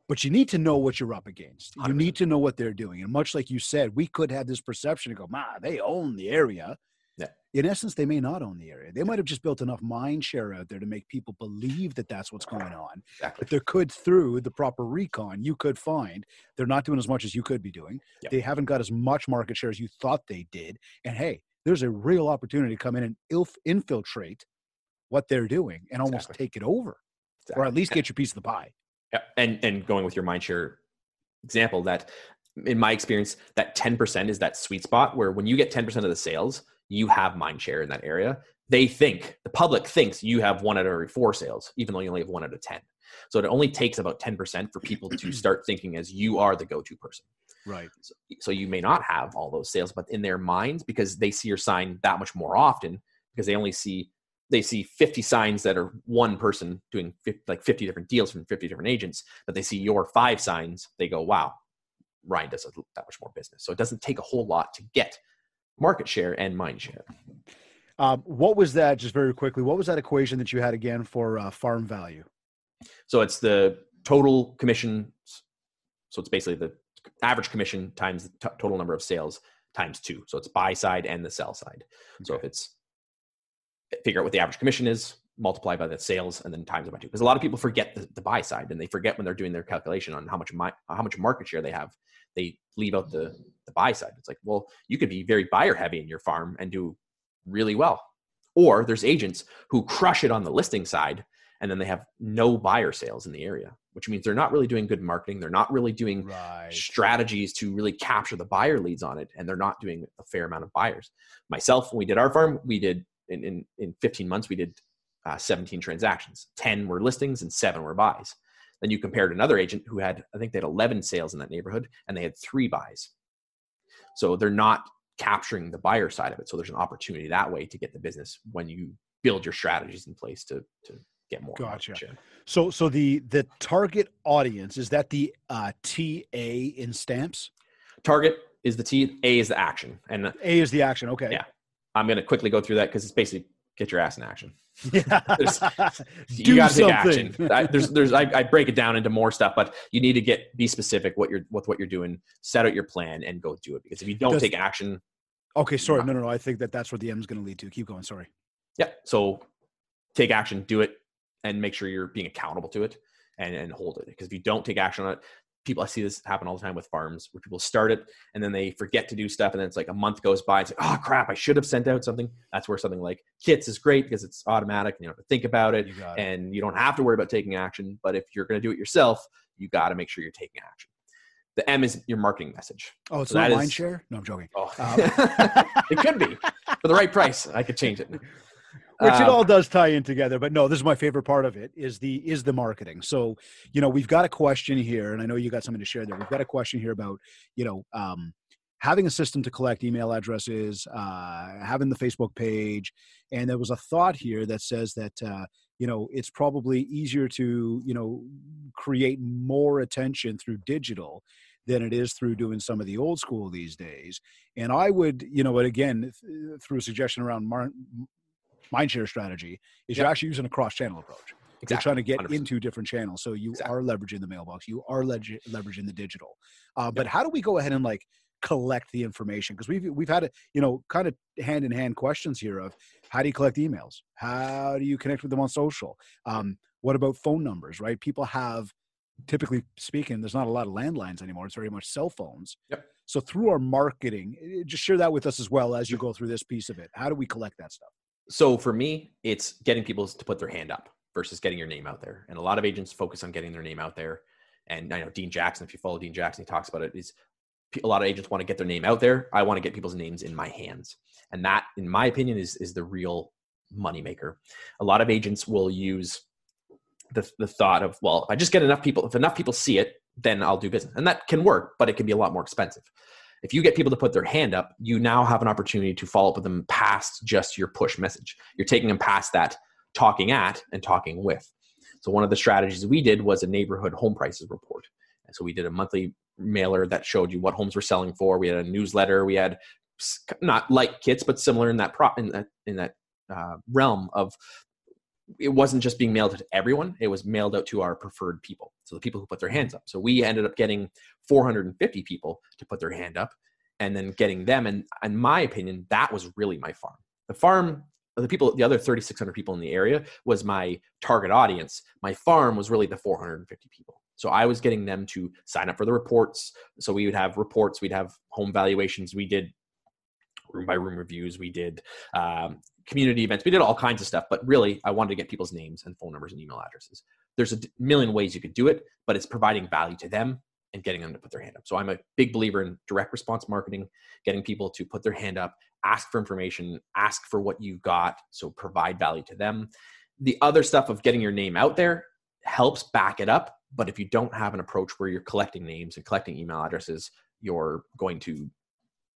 But you need to know what you're up against. 100%. You need to know what they're doing. And much like you said, we could have this perception and go, they own the area. Yeah. In essence, they may not own the area. They might have just built enough mind share out there to make people believe that that's what's going on. Exactly. But there could, through the proper recon, you could find they're not doing as much as you could be doing. Yep. They haven't got as much market share as you thought they did. And hey, there's a real opportunity to come in and infiltrate what they're doing and almost take it over, or at least get your piece of the pie. Yeah. And going with your mindshare example, that in my experience, that 10% is that sweet spot where when you get 10% of the sales, you have mindshare in that area. The public thinks you have 1 out of every 4 sales, even though you only have 1 out of 10. So it only takes about 10% for people to start thinking as you are the go-to person. Right. So you may not have all those sales, but in their minds, because they see your sign that much more often, because they see 50 signs that are one person doing 50 different deals from 50 different agents, but they see your 5 signs, they go, wow, Ryan does that much more business. So it doesn't take a whole lot to get market share and mind share. What was that, just very quickly, what was that equation that you had again for farm value? So it's the total commission. So it's basically the average commission times the total number of sales times 2. So it's buy side and the sell side. Okay. So if it's, figure out what the average commission is, multiply by the sales, and then times it by 2. Because a lot of people forget the buy side, and they forget when they're doing their calculation on how much market share they have. They leave out the buy side. It's like, well, you could be very buyer heavy in your farm and do really well. Or there's agents who crush it on the listing side, and then they have no buyer sales in the area, which means they're not really doing good marketing. They're not really doing strategies to really capture the buyer leads on it, and they're not doing a fair amount of buyers. Myself, when we did our farm, we did in 15 months, we did 17 transactions. 10 were listings and 7 were buys. Then you compared another agent who had, I think they had 11 sales in that neighborhood, and they had 3 buys. So they're not capturing the buyer side of it. So there's an opportunity that way to get the business when you build your strategies in place to get more. Gotcha. So the target audience, is that the TA in stamps? Target is the T, A is the action. And A is the action. Okay. Yeah. I'm going to quickly go through that because it's basically get your ass in action. Yeah. You got to take action. I break it down into more stuff, but you need to be specific with what you're doing, set out your plan and go do it. Because if you don't take action. Okay. Sorry. No. I think that's where the M is going to lead to. Keep going. Sorry. Yeah. So take action, do it, and make sure you're being accountable to it and hold it. Because if you don't take action on it, I see this happen all the time with farms where people start it and then they forget to do stuff. And then it's like a month goes by. It's like, oh crap, I should have sent out something. That's where something like kits is great because it's automatic. And you don't have to think about it and you don't have to worry about taking action. But if you're going to do it yourself, you got to make sure you're taking action. The M is your marketing message. Oh, it's not Mindshare? No, I'm joking. Oh. It could be for the right price. I could change it. Which it all does tie in together, but no, this is my favorite part of it is the marketing. So, we've got a question here, and I know you got something to share there. We've got a question here about, having a system to collect email addresses, having the Facebook page. And there was a thought here that says that, it's probably easier to, create more attention through digital than it is through doing some of the old school these days. And I would, but again, through a suggestion around Mindshare strategy is you're actually using a cross-channel approach. Exactly. You're trying to get 100%. Into different channels. So you are leveraging the mailbox. You are leveraging the digital. But how do we go ahead and collect the information? Because we've had kind of hand-in-hand questions here of how do you collect emails? How do you connect with them on social? What about phone numbers, right? People have, typically speaking, there's not a lot of landlines anymore. It's very much cell phones. Yep. So through our marketing, just share that with us as well as you go through this piece of it. How do we collect that stuff? So for me, it's getting people to put their hand up versus getting your name out there. And a lot of agents focus on getting their name out there. And I know Dean Jackson, if you follow Dean Jackson, he talks about it, is a lot of agents want to get their name out there. I want to get people's names in my hands. And that, in my opinion, is the real moneymaker. A lot of agents will use the thought of, well, if I just get enough people, if enough people see it, then I'll do business. And that can work, but it can be a lot more expensive. If you get people to put their hand up, you now have an opportunity to follow up with them past just your push message. You're taking them past that talking at and talking with. So one of the strategies we did was a neighborhood home prices report. And so we did a monthly mailer that showed you what homes were selling for. We had a newsletter. We had not like kits, but similar in that realm of, it wasn't just being mailed to everyone. It was mailed out to our preferred people. So the people who put their hands up. So we ended up getting 450 people to put their hand up and then getting them. And in my opinion, that was really my farm. The farm, the other 3,600 people in the area was my target audience. My farm was really the 450 people. So I was getting them to sign up for the reports. So we would have reports, we'd have home valuations. We did room by room reviews. We did community events. We did all kinds of stuff, but really I wanted to get people's names and phone numbers and email addresses. There's a million ways you could do it, but it's providing value to them and getting them to put their hand up. So I'm a big believer in direct response marketing, getting people to put their hand up, ask for information, ask for what you've got. So provide value to them. The other stuff of getting your name out there helps back it up. But if you don't have an approach where you're collecting names and collecting email addresses, you're going to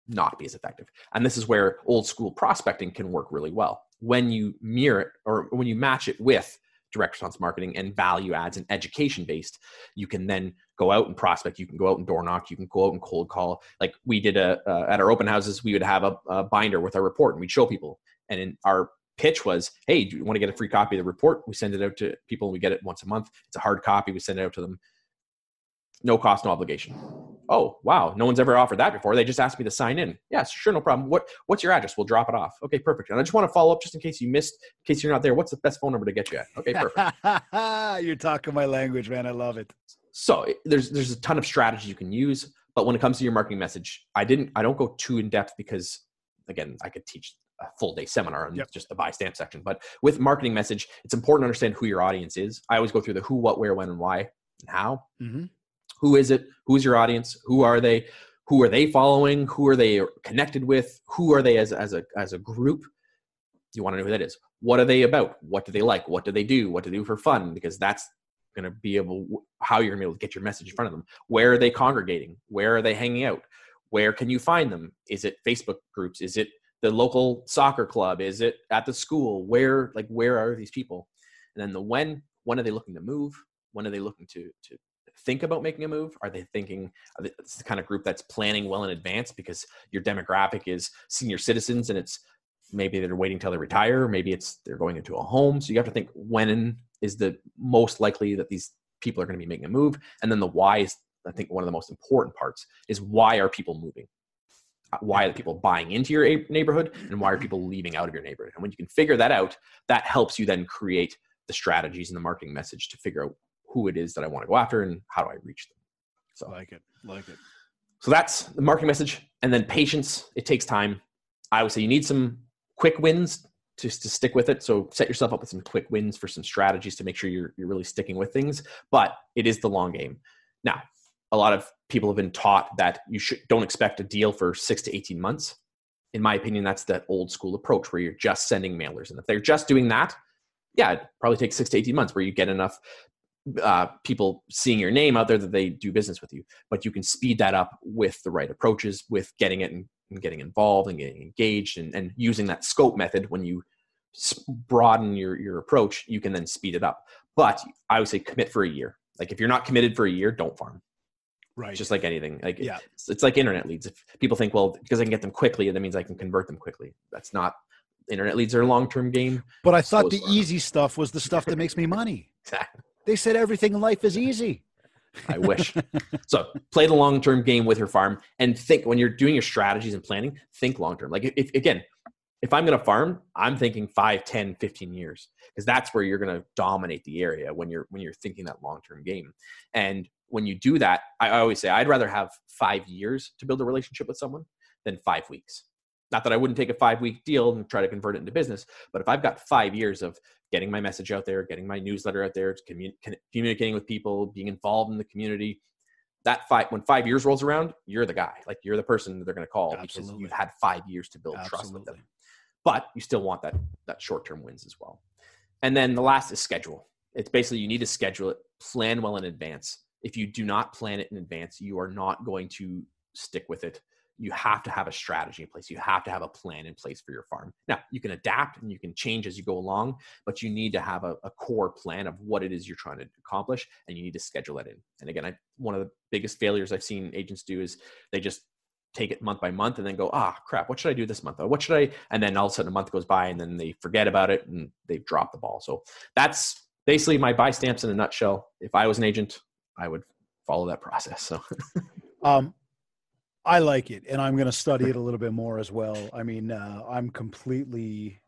not be as effective. And this is where old school prospecting can work really well. When you mirror it or when you match it with direct response marketing and value adds and education based, you can then go out and prospect. You can go out and door knock. You can go out and cold call. Like we did at our open houses, we would have a binder with our report and we'd show people. And in our pitch was, hey, do you want to get a free copy of the report? We send it out to people and we get it once a month. It's a hard copy. We send it out to them. No cost, no obligation. Oh, wow. No one's ever offered that before. They just asked me to sign in. Yeah, sure. No problem. What's your address? We'll drop it off. Okay, perfect. And I just want to follow up just in case you missed, in case you're not there. What's the best phone number to get you at? Okay, perfect. You're talking my language, man. I love it. So there's a ton of strategies you can use, but when it comes to your marketing message, I don't go too in depth because again, I could teach a full day seminar on just the buy stamp section, but with marketing message, it's important to understand who your audience is. I always go through the who, what, where, when, and why, and how. Mm-hmm. Who is it? Who's your audience? Who are they? Who are they following? Who are they connected with? Who are they as a group? You want to know who that is. What are they about? What do they like? What do they do? What do they do for fun? Because that's going to be how you're going to be able to get your message in front of them. Where are they congregating? Where are they hanging out? Where can you find them? Is it Facebook groups? Is it the local soccer club? Is it at the school? Where are these people? And then the when are they looking to move? When are they looking to think about making a move? Are they thinking it's the kind of group that's planning well in advance because your demographic is senior citizens and it's maybe they're waiting till they retire. Maybe it's they're going into a home. So you have to think, when is the most likely that these people are going to be making a move? And then the why is, I think, one of the most important parts is, why are people moving? Why are the people buying into your neighborhood, and why are people leaving out of your neighborhood? And when you can figure that out, that helps you then create the strategies and the marketing message to figure out who it is that I want to go after and how do I reach them. So like it. So that's the marketing message. And then patience. It takes time. I would say you need some quick wins to stick with it. So set yourself up with some quick wins for some strategies to make sure you're really sticking with things. But it is the long game. Now, a lot of people have been taught that you don't expect a deal for 6 to 18 months. In my opinion, that's that old school approach where you're just sending mailers. And if they're just doing that, yeah, it probably takes 6 to 18 months where you get enough people seeing your name out there that they do business with you. But you can speed that up with the right approaches, with getting it and getting involved and getting engaged, and using that scope method. When you broaden your approach, you can then speed it up. But I would say commit for a year. Like, if you're not committed for a year, don't farm. Right. It's just like anything. Like, yeah. It's like internet leads. If people think, well, because I can get them quickly, that means I can convert them quickly. That's not. Internet leads are a long-term game. But I thought the easy stuff was the stuff that makes me money. Exactly. They said everything in life is easy. I wish. So play the long-term game with your farm, and think, when you're doing your strategies and planning, think long-term. Like, if I'm going to farm, I'm thinking 5, 10, 15 years, because that's where you're going to dominate the area when you're thinking that long-term game. And when you do that, I always say I'd rather have 5 years to build a relationship with someone than 5 weeks. Not that I wouldn't take a 5-week deal and try to convert it into business, but if I've got 5 years of getting my message out there, getting my newsletter out there, communicating with people, being involved in the community, when 5 years rolls around, you're the guy. Like, you're the person that they're going to call. Absolutely. Because you've had 5 years to build trust with them. But you still want that short-term wins as well. And then the last is schedule. It's basically, you need to schedule it, plan well in advance. If you do not plan it in advance, you are not going to stick with it. You have to have a strategy in place. You have to have a plan in place for your farm. Now, you can adapt and you can change as you go along, but you need to have a core plan of what it is you're trying to accomplish, and you need to schedule that in. And again, one of the biggest failures I've seen agents do is they just take it month by month and then go, crap, what should I do this month? What should I? And then all of a sudden a month goes by and then they forget about it and they've dropped the ball. So that's basically my buy stamps in a nutshell. If I was an agent, I would follow that process. So, I like it, and I'm going to study it a little bit more as well. I mean, I'm completely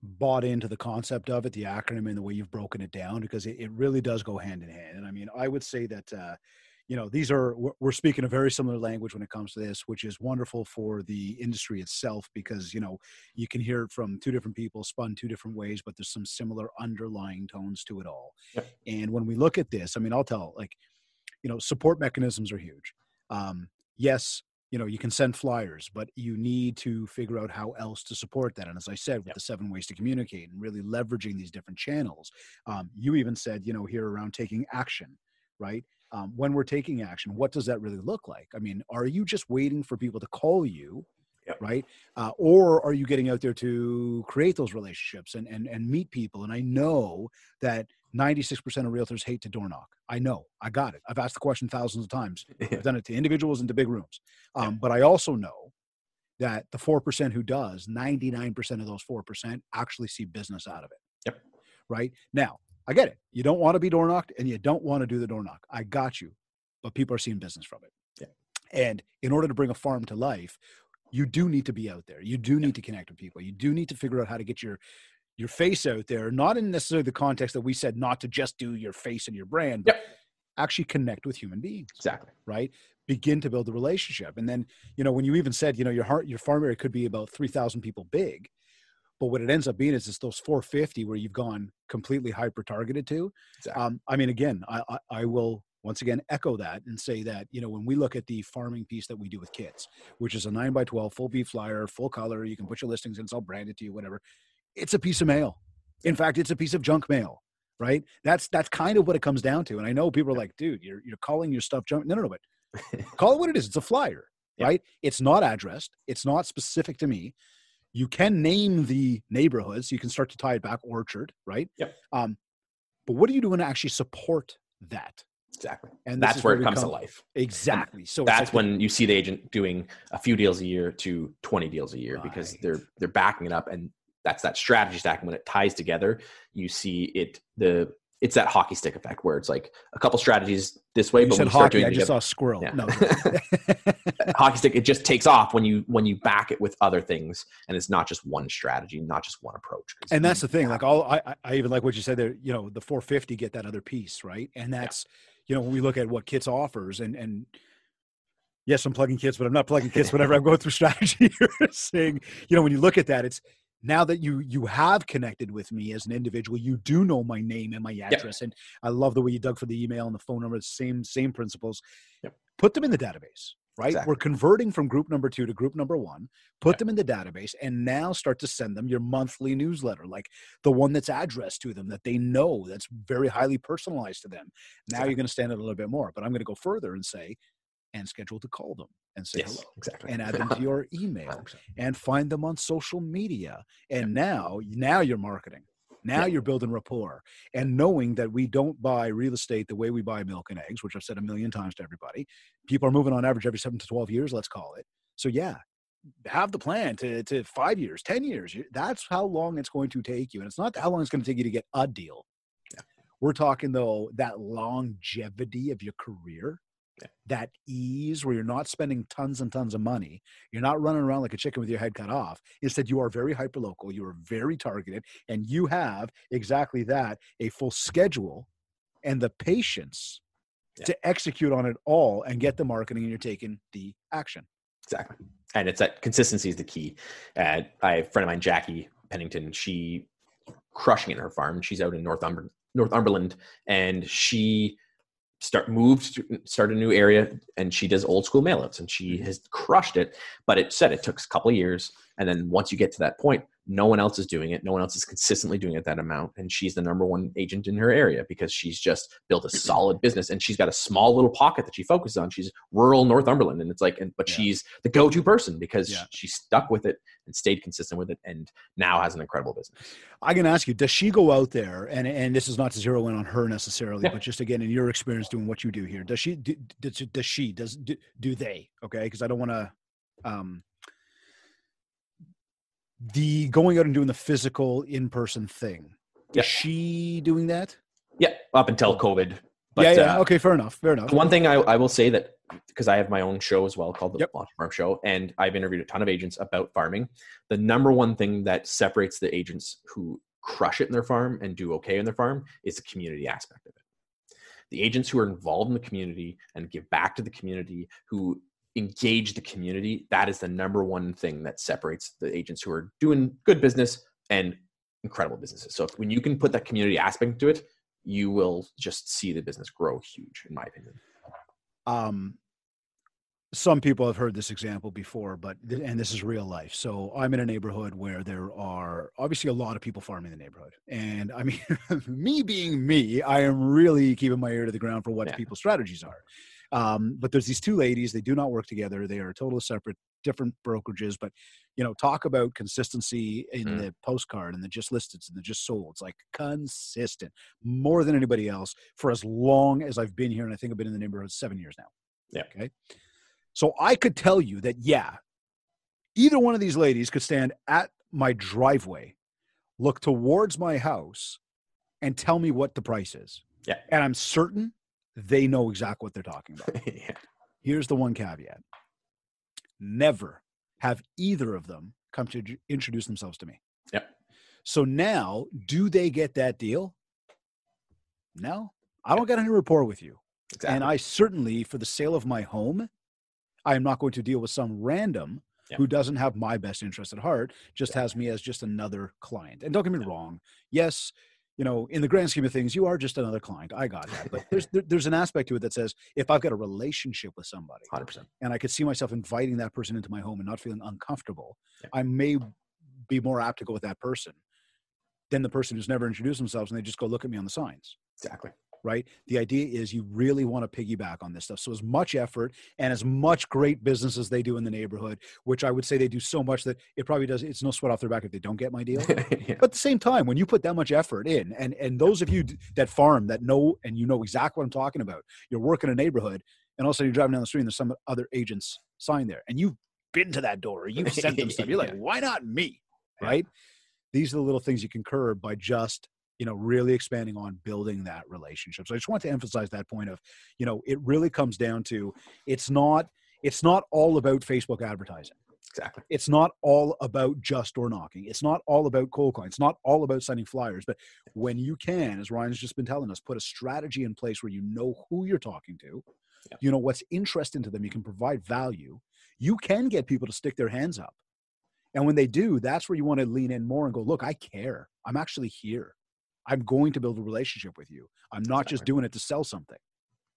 bought into the concept of it, the acronym, and the way you've broken it down, because it really does go hand in hand. And I mean, I would say that, we're speaking a very similar language when it comes to this, which is wonderful for the industry itself, because, you can hear it from two different people spun two different ways, but there's some similar underlying tones to it all. Yep. And when we look at this, I mean, I'll tell, support mechanisms are huge. Yes, you can send flyers, but you need to figure out how else to support that. And as I said, with the 7 ways to communicate and really leveraging these different channels, you even said, here around taking action, right? When we're taking action, what does that really look like? I mean, are you just waiting for people to call you, right? Or are you getting out there to create those relationships and meet people? And I know that 96% of realtors hate to door knock. I know. I got it. I've asked the question thousands of times. I've done it to individuals and to big rooms. But I also know that the 4% who does, 99% of those 4% actually see business out of it. Yep. Right? Now, I get it. You don't want to be door knocked and you don't want to do the door knock. I got you. But people are seeing business from it. Yeah. And in order to bring a farm to life, you do need to be out there. You do need to connect with people. You do need to figure out how to get your face out there, not in necessarily the context that we said not to just do your face and your brand, but actually connect with human beings. Exactly. Right? Begin to build a relationship. And then, when you even said, your farm area could be about 3,000 people big, but what it ends up being is it's those 450 where you've gone completely hyper targeted to. Exactly. I mean, again, I will once again echo that and say that, when we look at the farming piece that we do with kits, which is a 9x12 full beef flyer, full color, you can put your listings in, it's all branded to you, whatever. It's a piece of mail. In fact, it's a piece of junk mail, right? That's kind of what it comes down to. And I know people are like, dude, you're calling your stuff junk. No, but call it what it is. It's a flyer, right? It's not addressed. It's not specific to me. You can name the neighborhoods. You can start to tie it back, orchard, right? Yep. But what are you doing to actually support that? Exactly. And That's where it comes to life. Exactly. So that's when you see the agent doing a few deals a year to 20 deals a year, because they're backing it up. And that's that strategy stack. And when it ties together, you see it's that hockey stick effect where it's like a couple strategies this way, you but said when you start hockey, doing I just saw a squirrel. Yeah. No. Hockey stick, it just takes off when you back it with other things, and it's not just one strategy, not just one approach. And that's the thing. Like I even like what you said there, the 450 get that other piece, right? And that's, when we look at what Kits offers and yes, I'm plugging Kits, but I'm not plugging Kits whenever I'm going through strategy. You're saying, when you look at that, it's now that you have connected with me as an individual, you do know my name and my address. And I love the way you dug for the email and the phone number, same principles. Put them in the database, right? Exactly. We're converting from group number 2 to group number 1, put them in the database, and now start to send them your monthly newsletter, like the one that's addressed to them that they know, that's very highly personalized to them. Now you're going to stand it a little bit more, but I'm going to go further and say, and schedule to call them and say hello, and add them to your email 100%. and find them on social media. And now you're marketing. Now you're building rapport and knowing that we don't buy real estate the way we buy milk and eggs, which I've said a million times to everybody. People are moving on average every 7 to 12 years, let's call it. So have the plan to 5 years, 10 years. That's how long it's going to take you. And it's not how long it's going to take you to get a deal. We're talking though, that longevity of your career. That ease where you're not spending tons and tons of money. You're not running around like a chicken with your head cut off. Instead, you are very hyperlocal. You are very targeted, and you have exactly that, a full schedule and the patience to execute on it all and get the marketing, and you're taking the action. Exactly. And it's that consistency is the key. I have a friend of mine, Jackie Pennington, she crushing it in her farm. She's out in Northumberland, and she started a new area, and she does old school mailouts, and she has crushed it. But it took a couple of years. And then once you get to that point, no one else is doing it. No one else is consistently doing it that amount. And she's the number one agent in her area because she's just built a solid business, and she's got a small little pocket that she focuses on. She's rural Northumberland. And it's like, but she's the go-to person because she stuck with it and stayed consistent with it, and now has an incredible business. I can ask you, does she go out there, and this is not to zero in on her necessarily, but just again, in your experience doing what you do here, do they, okay? Because I don't want to, the going out and doing the physical in-person thing. Is she doing that? Yeah. Up until COVID. But, okay. Fair enough. One thing I will say that, because I have my own show as well called the Launch Farm Show, and I've interviewed a ton of agents about farming. The number one thing that separates the agents who crush it in their farm and do okay in their farm is the community aspect of it. The agents who are involved in the community and give back to the community, who engage the community, that is the number one thing that separates the agents who are doing good business and incredible businesses. So when you can put that community aspect to it, you will just see the business grow huge, in my opinion. Some people have heard this example before, and this is real life. So I'm in a neighborhood where there are obviously a lot of people farming in the neighborhood. And I mean, me being me, I am really keeping my ear to the ground for what people's strategies are. But there's these two ladies, they do not work together. They are totally separate, different brokerages, but talk about consistency in the postcard and the just listed and the just sold. It's like consistent more than anybody else for as long as I've been here. And I think I've been in the neighborhood 7 years now. Yeah. Okay. So I could tell you that, either one of these ladies could stand at my driveway, look towards my house, and tell me what the price is. Yeah. And I'm certain they know exactly what they're talking about. Here's the one caveat. Never have either of them come to introduce themselves to me. Yep. So now, do they get that deal? No, I don't got any rapport with you. Exactly. And I certainly, for the sale of my home, I am not going to deal with some random who doesn't have my best interest at heart, just has me as just another client. And don't get me wrong. Yes, in the grand scheme of things, you are just another client. I got that. But there's an aspect to it that says, if I've got a relationship with somebody 100%. and I could see myself inviting that person into my home and not feeling uncomfortable, I may be more apt to go with that person than the person who's never introduced themselves and they just go look at me on the signs. Exactly. right? The idea is you really want to piggyback on this stuff. So as much effort and as much great business as they do in the neighborhood, which I would say they do so much that it probably does, it's no sweat off their back if they don't get my deal. Yeah. But at the same time, when you put that much effort in, and those of you that farm that know, and you know exactly what I'm talking about, you're working in a neighborhood and all of a sudden you're driving down the street and there's some other agent's sign there and you've been to that door or you've sent them stuff. You're like, why not me? Right? These are the little things you can curb by just, really expanding on building that relationship. So I just want to emphasize that point of, it really comes down to, it's not all about Facebook advertising. Exactly. It's not all about just door knocking. It's not all about cold calling. It's not all about sending flyers. But when you can, as Ryan's just been telling us, put a strategy in place where you know who you're talking to, you know what's interesting to them, you can provide value, you can get people to stick their hands up. And when they do, that's where you want to lean in more and go, look, I care. I'm actually here. I'm going to build a relationship with you. I'm not just doing it to sell something.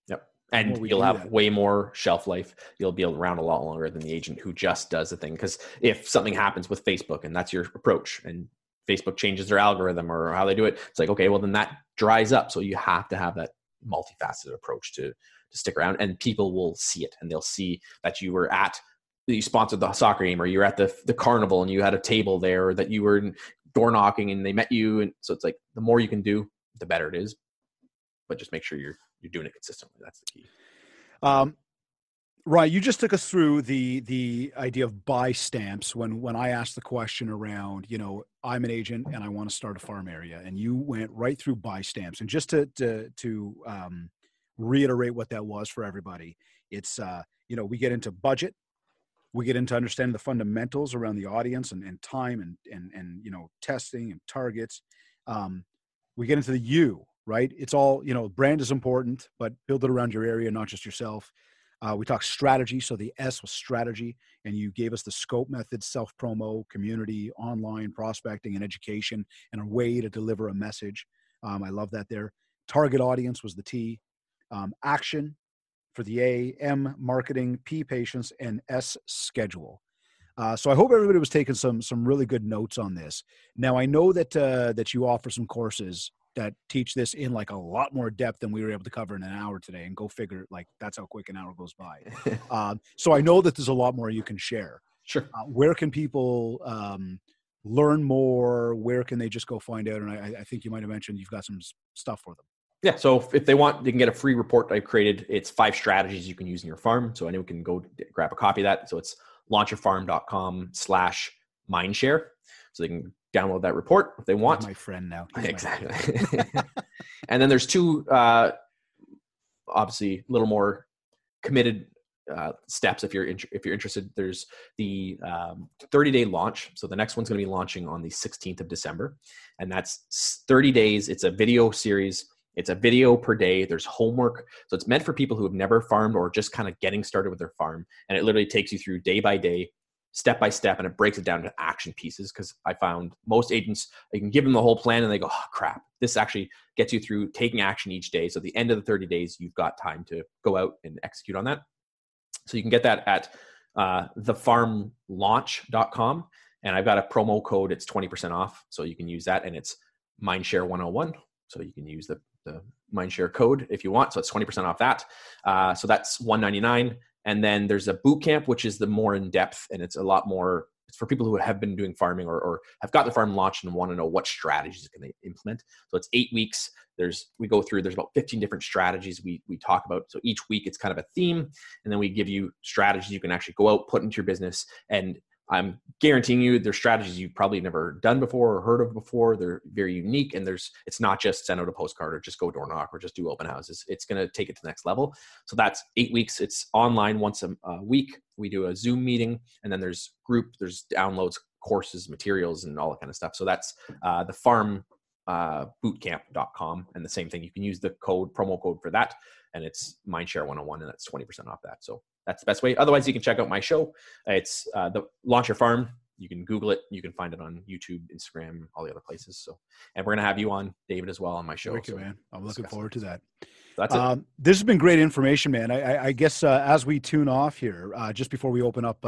Yep. And you'll have way more shelf life. You'll be around a lot longer than the agent who just does the thing. Because if something happens with Facebook and that's your approach and Facebook changes their algorithm or how they do it, it's like, okay, well, then that dries up. So you have to have that multifaceted approach to stick around, and people will see it and they'll see that you sponsored the soccer game, or you're at the carnival and you had a table there, or that you were door knocking and they met you. And so it's like, the more you can do, the better it is, but just make sure you're doing it consistently. That's the key. Ryan, you just took us through the idea of buy stamps when I asked the question around, I'm an agent and I want to start a farm area, and you went right through buy stamps. And just to reiterate what that was for everybody, it's, we get into budget. We get into understanding the fundamentals around the audience and time and testing and targets. We get into the you, right? It's all, brand is important, but build it around your area, not just yourself. We talked strategy. So the S was strategy, and you gave us the scope method, self-promo, community, online prospecting and education, and a way to deliver a message. I love that there. Target audience was the T. Action for the A, M, marketing, P, patience, and S, schedule. So I hope everybody was taking some really good notes on this. Now, I know that you offer some courses that teach this in like a lot more depth than we were able to cover in an hour today, and go figure, like, that's how quick an hour goes by. So I know that there's a lot more you can share. Sure. Where can people learn more? Where can they just go find out? And I think you might have mentioned you've got some stuff for them. Yeah. So if they want, they can get a free report I've created. It's 5 strategies you can use in your farm. So anyone can go grab a copy of that. So it's launchyourfarm.com/mindshare. So they can download that report if they want. He's my friend now. Exactly. And then there's 2, obviously a little more committed steps if you're interested. There's the 30-day launch. So the next one's going to be launching on the 16th of December, and that's 30 days. It's a video series. It's a video per day. There's homework. So it's meant for people who have never farmed or just kind of getting started with their farm. And it literally takes you through day by day, step by step, and it breaks it down to action pieces. Because I found most agents, you can give them the whole plan and they go, oh, crap. This actually gets you through taking action each day. So at the end of the 30 days, you've got time to go out and execute on that. So you can get that at thefarmlaunch.com. And I've got a promo code. It's 20% off. So you can use that. And it's Mindshare 101. So you can use the Mindshare code if you want. So it's 20% off that. So that's $199. And then there's a boot camp, which is the more in depth, and it's a lot more. It's for people who have been doing farming or have got the farm launched and want to know what strategies can they implement. So it's 8 weeks. There's about 15 different strategies we talk about. So each week it's kind of a theme, and then we give you strategies you can actually go out, put into your business. And I'm guaranteeing you there's strategies you've probably never done before or heard of before. They're very unique, and it's not just send out a postcard or just go door knock or just do open houses. It's going to take it to the next level. So that's 8 weeks. It's online once a week. We do a Zoom meeting, and then there's downloads, courses, materials, and all that kind of stuff. So that's the farmbootcamp.com. And the same thing, you can use the promo code for that, and it's Mindshare 101, and that's 20% off that. So that's the best way. Otherwise, you can check out my show. It's the Launch Your Farm. You can Google it. You can find it on YouTube, Instagram, all the other places. So, and we're going to have you on, David, as well on my show. Thank you, man. I'm looking forward to that. That's it. This has been great information, man. I guess as we tune off here, just before we open up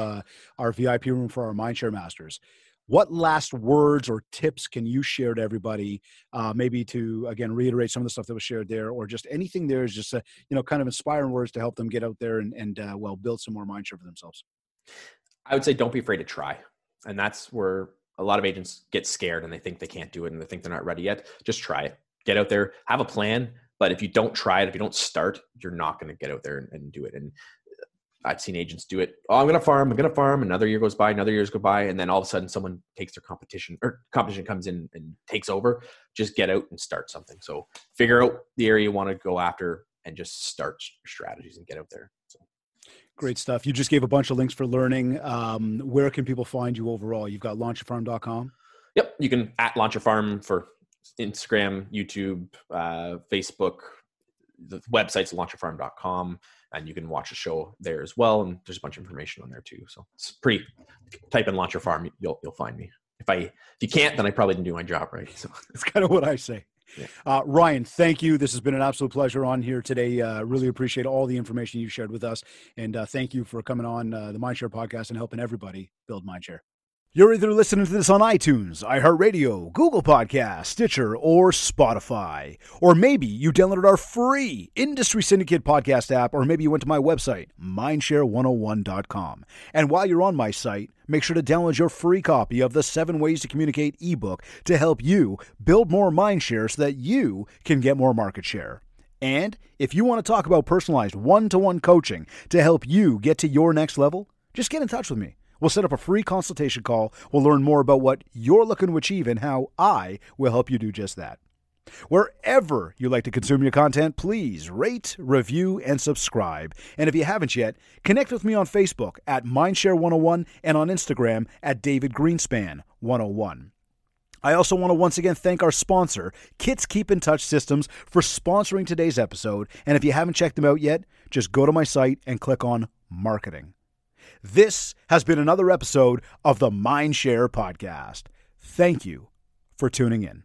our VIP room for our Mindshare Masters, What last words or tips can you share to everybody, maybe to, again, reiterate some of the stuff that was shared there, or just anything there is just, kind of inspiring words to help them get out there and build some more mindshare for themselves? I would say don't be afraid to try. And that's where a lot of agents get scared and they think they can't do it and they think they're not ready yet. Just try it. Get out there, have a plan. But if you don't try it, if you don't start, you're not going to get out there and do it. And I've seen agents do it. Oh, I'm going to farm. Another year goes by, another years go by. And then all of a sudden someone takes their competition comes in and takes over. Just get out and start something. So figure out the area you want to go after and just start strategies and get out there. So. Great stuff. You just gave a bunch of links for learning. Where can people find you overall? You've got launchyourfarm.com. Yep. You can @launchyourfarm for Instagram, YouTube, Facebook. The website's launchyourfarm.com, and you can watch the show there as well. And there's a bunch of information on there too. So it's pretty. Type in Launch Your Farm, you'll find me. If you can't, then I probably didn't do my job right. So that's kind of what I say. Yeah. Ryan, thank you. This has been an absolute pleasure on here today. Really appreciate all the information you shared with us. And thank you for coming on the Mindshare podcast and helping everybody build Mindshare. You're either listening to this on iTunes, iHeartRadio, Google Podcasts, Stitcher, or Spotify. Or maybe you downloaded our free Industry Syndicate podcast app, or maybe you went to my website, mindshare101.com. And while you're on my site, make sure to download your free copy of the 7 Ways to Communicate ebook to help you build more mindshare so that you can get more market share. And if you want to talk about personalized one-to-one coaching to help you get to your next level, just get in touch with me. We'll set up a free consultation call. We'll learn more about what you're looking to achieve and how I will help you do just that. Wherever you like to consume your content, please rate, review, and subscribe. And if you haven't yet, connect with me on Facebook @Mindshare101 and on Instagram @DavidGreenspan101. I also want to once again thank our sponsor, Kits Keep in Touch Systems, for sponsoring today's episode. And if you haven't checked them out yet, just go to my site and click on Marketing. This has been another episode of the Mindshare Podcast. Thank you for tuning in.